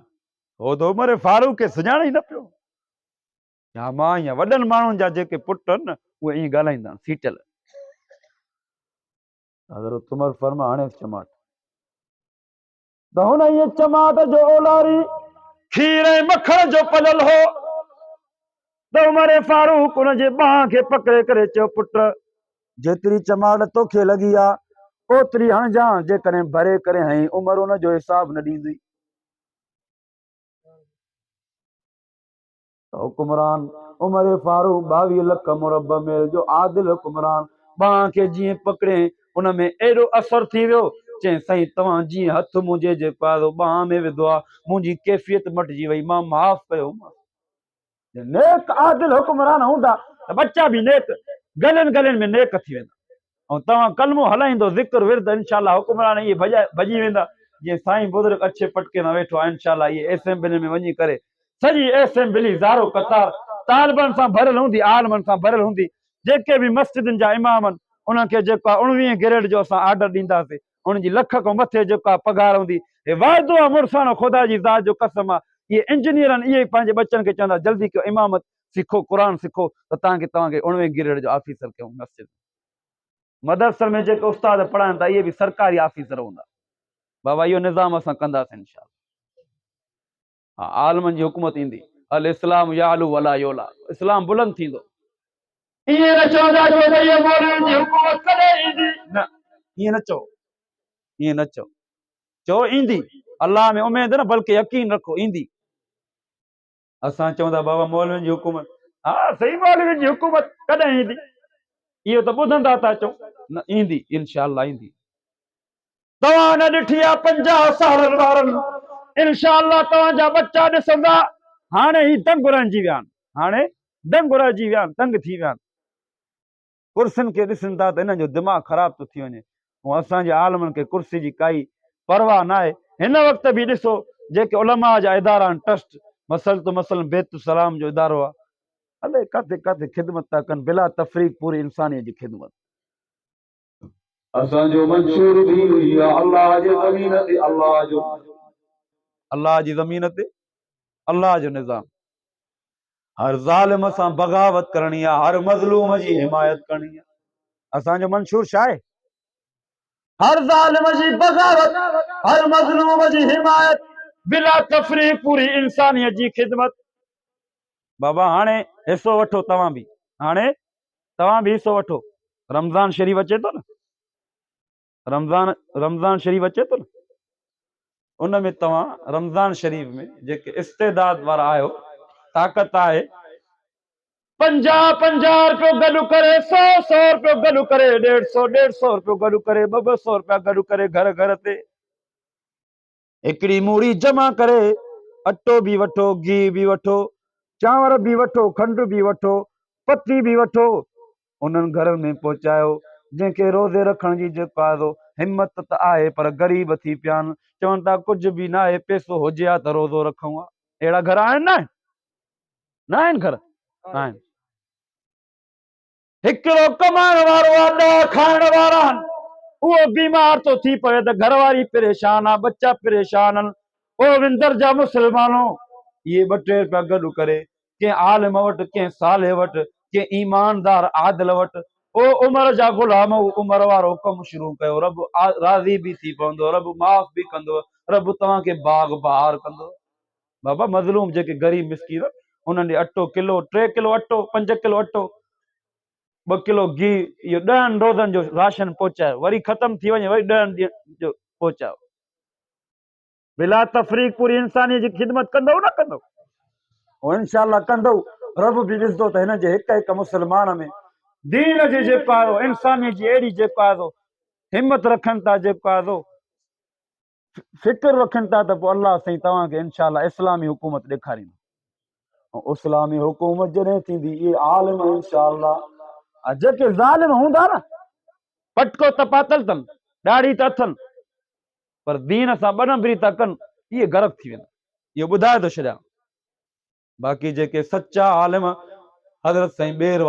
हो त उमिरि फारूक खे सुञाणे ई न पियो, हा मां आई आहियां। वॾनि माण्हुनि जा जेके पुट आहिनि न उहे ईअं ॻाल्हाईंदा आहिनि सीटल। हज़रत उमर फरमा हाणे चमाट त हुन ईअं चमाट जो ओलारी खीर ऐं मखण जो पलल हो त उमर फारूक हुनजे बांह खे पकड़े करे चयो, पुट जेतिरी चमाट तोखे लॻी आहे ओतिरी हणजांइ, जेकॾहिं भरे करे हई उमर हुनजो हिसाब न ॾींदी। हुकुमरान उमर फारूक 22 लख मुरबा मील जो आदिल हुकुमरान बांह खे जीअं पकड़े उनमें एॾो असर थी वियो, चई साईं तव्हां जीअं हथ मुंहिंजे जेको आहे बांह में विधो आहे मुंहिंजी कैफ़ियत मटिजी वई, मां माफ़ कयो। नेक आदिल हुकुमरान हूंदा त बच्चा बि नेक, गलनि गलनि में नेक थी वेंदा। ऐं तव्हां कलमो हलाईंदो ज़िक्र विर्द इंशाल्लाह हुकुमरान इहे भॼी वेंदा। जीअं साईं बुज़ुर्ग अच्छे पटके में वेठो आहे इंशाल्लाह, इहे असेंबली में वञी करे सॼी असेंबली ज़ारो कतार तालिबनि सां भरियल हूंदी, आलमनि सां भरियल हूंदी। जेके बि मस्जिदनि जा इमाम आहिनि उन्हनि खे जेको आहे 19 ग्रेड जो असां आर्डर ॾींदासीं, उन्हनि जी लख खां मथे जेको आहे पघार हूंदी। हे वाइदो आहे मुड़ुसाणो, ख़ुदा जी ज़ात जो कसम आहे। इहे इंजीनियर आहिनि, इहे पंहिंजे बच्चनि खे चवंदा जल्दी कयो इमामत सिखो, क़ुर सिखो त तव्हांखे 19 ग्रेड जो ऑफिसर कयूं मस्जिद। मदरसनि में जेके उस्ताद पढ़ाइनि था इहे बि सरकारी ऑफिसर हूंदा। बाबा इहो निज़ाम असां कंदासीं इंशाल्लाह। हा आलमनि जी हुकूमत ईंदी, अल इस्लाम यालू वला योला, इस्लाम बुलंद थींदो। ईअं न चवंदा जो भई मौलवियुनि जी हुकूमत कॾहिं ईंदी, न ईअं न चओ, ईअं न चओ, चओ ईंदी। अल्लाह में उमेद न बल्कि यकीन रखो ईंदी। असां चवंदा बाबा मौलवियुनि जी हुकूमत, हा सही मौलवियुनि जी हुकूमत कॾहिं ईंदी, इहो त ॿुधंदा था चओ, न ईंदी इंशाल्लाह ईंदी। तव्हां न ॾिठी आहे 50 सालनि वारनि, इंशाल्लाह तव्हांजा बच्चा ॾिसंदा हाणे ही दंग रहिजी विया आहिनि, हाणे दंग रहिजी विया आहिनि, दंग थी विया आहिनि। कुर्सियुनि खे ॾिसनि था त हिननि जो दिमाग़ ख़राब थो थी वञे। ऐं असांजे आलमनि खे कुर्सी जी काई परवाह न आहे। हिन वक़्त बि ॾिसो जेके उलमा जा इदारा आहिनि, ट्रस्ट मसलन बेतुसलाम जो इदारो आहे, अलाए किथे किथे ख़िदमत था कनि बिला तफ़रीक़, पूरी इंसानियत जी ख़िदमत। असांजो मंशूर बि हुई अल्लाह जी ज़मीन ते, अल्लाह जी ज़मीन ते अल्लाह जो निज़ाम। हर ज़ालिम सां बग़ावत करणी आहे, हर मज़लूम जी हिमायत करणी आहे। असांजो मंशूर छा आहे? हर ज़ालिम जी बग़ावत, हर मज़लूम जी हिमायत, बिला तफ़रीक़ पूरी इंसानियत जी ख़िदमत। बाबा हाणे हिसो वठो, तव्हां बि हाणे तव्हां बि हिसो वठो। रमज़ान शरीफ़ अचे थो न, रमज़ान शरीफ़ अचे थो न, उन में तव्हां रमज़ान शरीफ़ में जेके इस्तेदाद वारा आहियो, ताक़त आहे, 50 रुपयो गॾु करे, 100 रुपयो गॾु करे, 150 रुपयो गॾु करे, 200 रुपया गॾु करे, घर घर ते हिकिड़ी मूड़ी जमा करे, अटो बि वठो, घी बि वठो, चांवर बि वठो, खंड बि वठो, पती बि वठो, उन्हनि घरनि में पहुचायो जंहिंखे रोज़े रखण जी जेको आहे हिम्मत त आहे पर ग़रीब थी पिया आहिनि, चवनि था कुझु बि न आहे, पैसो हुजे हा त रोज़ो रखूं हा। अहिड़ा घर आहिनि न आहिनि? घर आहिनि। हिकिड़ो कमाइण वारो आहे, 10 खाइण वारा आहिनि, उहो बीमार थो थी पवे त घरवारी परेशान आहे, बच्चा परेशान आहिनि। ओ विंदर जा मुस्लमानो, इहे 2-3 रुपया गॾु करे कंहिं आलिम वटि, कंहिं साले वटि, कंहिं ईमानदार आदिल वटि, ओ उमर जा गुलाम उमर वारो कमु शुरू कयो। रब राज़ी बि थी पवंदो, रब माफ़ बि कंदो, रब तव्हांखे बाग बहार कंदो। बाबा मज़लूम जेके ग़रीब मिस्कीन उन्हनि ॾे अटो किलो, 3 किलो अटो, 5 किलो अटो, 2 किलो घी, इहो 10 रोज़नि जो राशन पहुचायो, वरी ख़तम थी वञे वरी 10 ॾींहंनि जो पहुचायो। बिला तफ़रीक़ पूरी इंसानियत जी ख़िदमत कंदव न कंदव? इंशाल्लाह कंदव। रब बि ॾिसंदो त हिन जे हिक हिक मुस्लमान में दीन जी जेको आहे, इंसानियत जी अहिड़ी जेको आहे हिम्मत रखनि था, जेको आहे फिक्र रखनि था, त पोइ अल्लाह साईं तव्हांखे इंशाल्लाह इस्लामी हुकूमत ॾेखारींदो। ऐं इस्लामी हुकूमत जॾहिं थींदी, इहे आलिम इंशाल्लाह जेके ज़ालिम हूंदा न, पटको त पातल अथनि, ॾाढ़ी त अथनि, पर दीन सां 2 नंबरी था कनि, इहे गर्क थी वेंदा। इहो ॿुधाए थो छॾियां। बाक़ी जेके सचा आलिम हज़रत साईं ॿेर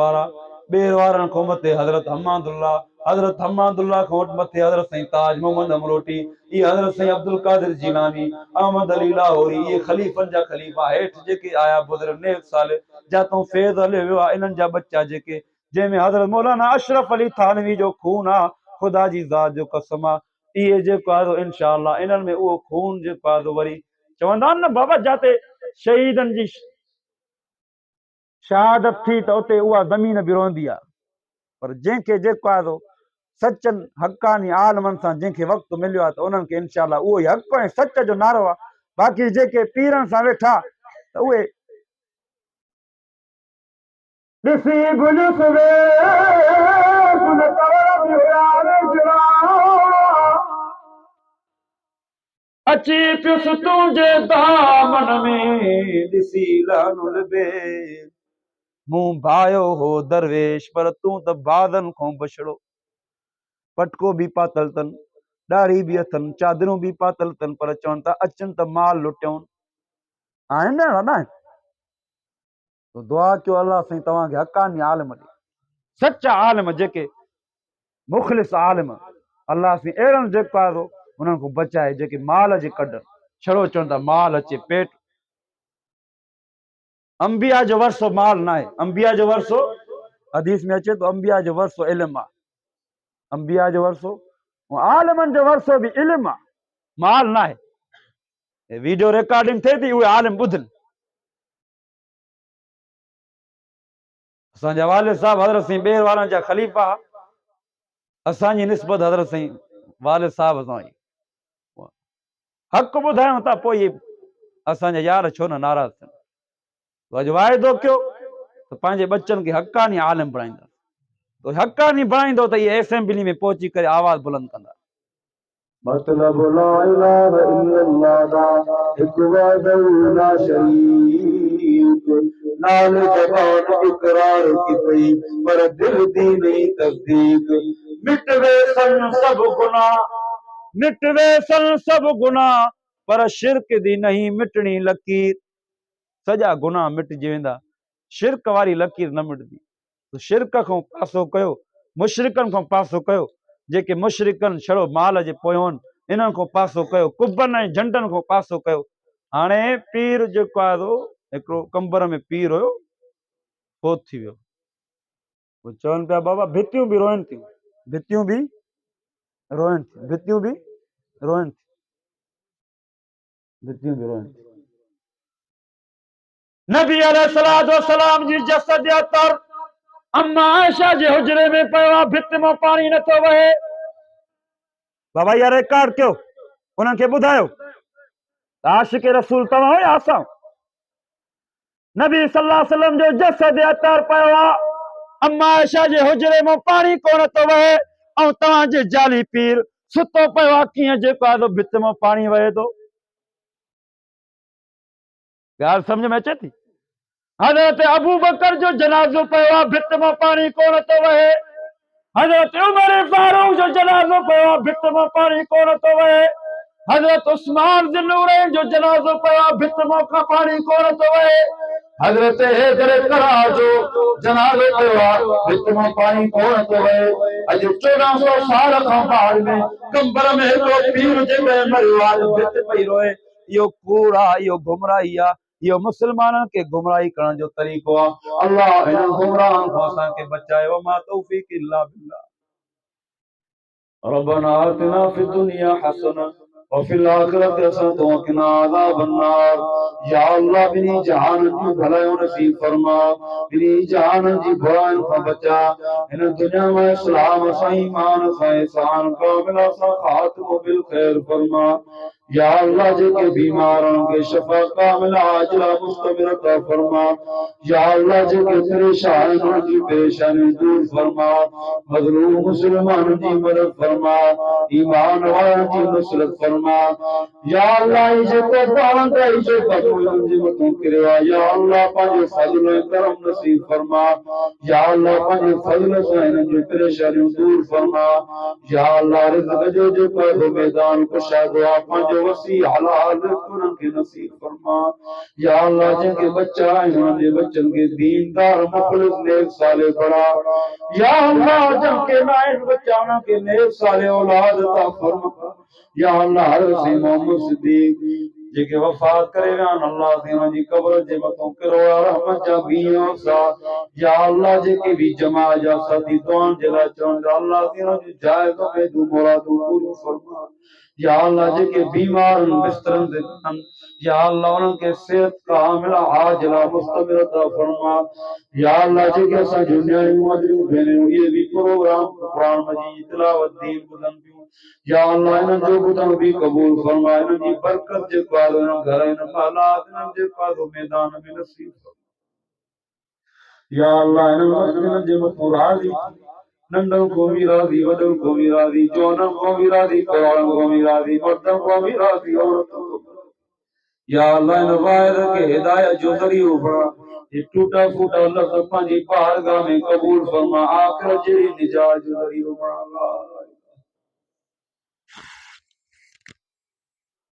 वारनि खां मथे हज़रत हम्मादुल्लाह खां मथे हज़रत साईं ताज मोहम्मद अमरोटी, ये हज़रत साईं अब्दुल कादिर जीलानी, अहमद अली लाहौरी, ये ख़लीफ़नि जा ख़लीफ़ा हेठि जेके आया बुज़ुर्ग नेक साले जातों फैज़ हलियो वियो आहे, इन्हनि जा बच्चा जेके जंहिंमें हज़रत मौलाना अशरफ अली थानवी जो खून आहे, ख़ुदा जी ज़ात जो कसम आहे, इहे जेको आहे इंशा अल्लाह इन्हनि में उहो खून जेको आहे वरी चवंदा आहिनि न बाबा जाते शहीदनि जी शहादत थी त उते उहा ज़मीन बि रोंदी आहे। पर जंहिंखे जेको आहे सचनि हक़ानी आलमनि सां जंहिंखे वक़्तु मिलियो आहे त उन्हनि खे इंशा अल्लाह उहो ई हक़ ऐं सच जो नारो आहे। बाक़ी जेके पीरनि सां वेठा त उहे ॾिसी गुलस वे गुल कवर बि हुया वेझड़ा, अची पियुस तुंहिंजे दामन में ॾिसी लानुल बे, मूं भायो हो दरवेश पर तूं त बादन खां बछड़ो, पटको बि पातल अथनि, ॾाढ़ी बि अथनि, चादरूं बि पातल अथनि, पर चवनि था अचनि त माल लुटियऊं। आहिनि न अहिड़ा न आहिनि? तो दुआ कयो अल्लाह साईं तव्हांखे हक़ानी आलिम ॾे, सचा आलिम जेके मुख़लिस आलिम अल्लाह साईं अहिड़नि जेको आहे उन्हनि खां बचाए जेके माल जे कढनि, छड़ो चवनि था माल अचे पेट। अंबिया जो वरसो माल न आहे, अंबिया जो वरसो हदीस में अचे तो अंबिया जो वरसो इल्म आहे, अंबिया जो वरसो आलिमनि जो वरसो बि इल्म आहे, माल न आहे। वीडियो रिकॉर्डिंग थिए थी उहे आलिम ॿुधनि। असांजा वालिद साहब हज़रत साईं ॿेर वारनि जा ख़लीफ़ा, असांजी निस्बत हज़रत साईं वालिद साहब सां ई हक़ ॿुधायूं था, पोइ इहे असांजा यार छो न नाराज़ थियनि। अॼु वाइदो कयो त पंहिंजे बच्चनि खे हक़ानी आलिम बणाईंदा, तो हक़ानी बणाईंदो त इहे असेंबली में पहुची करे आवाज़ बुलंद कंदा। मतलब ला इलाहा इल्लल्लाह दा हिकु वहदहू ला शरीक, नाल ज़बान इकरार की पई पर दिल दी नहीं तस्दीक, मिटवे सन सब गुनाह, मिटवे सन सब गुनाह, पर शिरक दी नहीं मिटनी लकीर। सॼा गुनाह मिटिजी वेंदा, शिरक वारी लकीर न मिटदी। तो शिरक खां पासो कयो, मुशरिकनि खां पासो कयो, जेके मुशरिकनि छड़ो माल जे पोयों आहिनि, इन्हनि खां पासो कयो, कुबनि ऐं झंडनि खां पासो कयो। हाणे पीर जेको आहे हिकिड़ो कंबर में पीर हुयो, फोत थी वियो। वो चवनि पिया बाबा भितियूं बि रोइनि थियूं, भितियूं बि रोइनि थियूं, भितियूं बि रोइनि थियूं, भितियूं बि रोइनि थियूं। नबी अलैहिस्सलातु वस्सलाम जी जसद जा तर अम्मा आयशा जे हुजरे में पियो आहे, भित मां पाणी नथो वहे। बाबा इहा रिकॉर्ड कयो, उन्हनि खे ॿुधायो आशिक रसूल तव्हां हो या असां? नबी सल्लल्लाहु अलैहि वसल्लम जो जसद अतर पियो आहे, अम्मा आयशा जे हुजरे मां पाणी कोन थो वहे, ऐं तव्हांजे जाली पीर सुतो पियो आहे, कीअं जेको आहे भित मां पाणी वहे थो। ॻाल्हि सम्झ में अचे थी? हज़रत अबू बकर जो जनाज़ो पियो आहे, भित मां पाणी कोन थो वहे। हज़रत उमर फारूक जो जनाज़ो पियो आहे, भित मां पाणी कोन थो वहे। हज़रत उस्मान ज़ुन्नूरैन जो जनाज़ो पियो आहे, भित मां पाणी कोन थो वहे। हज़रत हैदर करा जो जनाज़ो पियो आहे, भित मां पाणी कोन थो वहे। अॼु 1400 साल खां बाद में कंबर में हिकिड़ो पीर जेको मरियो आहे, भित पई रोए। इहो कूड़ आहे, इहो गुमराही आहे, इहो मुसलमाननि खे गुमराही करण जो तरीक़ो आहे। अल्लाह हिन गुमराहनि खां असांखे बचाए। वमा तौफीक इल्ला बिल्लाह। रब्बना आतिना फिद दुनिया हसना व फिल आखिरति हसनतन व क़िना अज़ाबन्नार। या अल्लाह बिनी जहान जी भलाइयों नसीब फरमा, बिनी जहान जी बुराइयों खां बचा। हिन दुनिया में इस्लाम सां ईमान सां ihसान कामिल सां खात्मो बिल खैर फरमा। या अल्लाह जेके बीमार के शफा कामिल आजिला मुस्तमिर अता फरमा। या अल्लाह जेके परेशान उनकी परेशानी दूर फरमा। मज़लूम मुसलमान जी मदद फरमा, ईमान वारनि जी नुसरत फरमा। या अल्लाह जेको पाण कई जो कबूल जी मथों किरियो आहे, या अल्लाह पंहिंजे फज़ल ऐं करम नसीब फरमा। या अल्लाह पंहिंजे फज़ल सां हिननि जूं परेशानियूं दूर फरमा। या अल्लाह रिज़्क़ जो जेको मैदान कुशा दुआ पंहिंजो वसी हलाल कुरन के नसीब फरमा। या अल्लाह जिनके बच्चा है उनके बच्चन के दीनदार मुखलिस नेक साले बड़ा। या अल्लाह जिनके नाइन बच्चा उनके नेक साले औलाद अता फरमा। या अल्लाह हज़रत मोहम्मद सिद्दीक जेके वफात करे विया आहिनि अल्लाह ते उन्हनि जी क़ब्र जे मथां किरोड़ा रहमत जा बीह सा। या अल्लाह जेके भी जमा जा साथी दुआन जे लाइ चवनि था अल्लाह ते उन्हनि जी जायज़ में तूं मुरादूं पूरियूं फरमा। या अल्लाह जेके बीमार आहिनि बिस्तरनि ते आहिनि या अल्लाह उन्हनि खे सेहत कामिला आजिला मुस्तमिर अता फरमा। या अल्लाह जेके असां जूं नियाणियूं मजरियूं भेनरूं इहे भी प्रोग्राम क़ुरान मजीद तिलावत दीन ॿुधनि पियूं। या अल्लाह इन्हनि जो ॿुधण भी क़बूल फरमा। इन्हनि जी बरकत जेको आहे इन्हनि घर इन्हनि हालात इन्हनि जेको आहे मैदान में नसीब फरमा। या अल्लाह इन्हनि जे मथां राज़ी नंढन को भी राज़ी वॾन को भी राज़ी जवानन को भी राज़ी कुरान को भी राज़ी मर्दन को भी राज़ी औरतन को भी राज़ी। या अल्लाह इन वायद के हिदायत जो ज़रियो बणा। ये टूटा फूटा लफ्ज़ पंहिंजी बारगाह में कबूल फरमा। आखिरत जहिड़ी निजात जो ज़रियो बणा।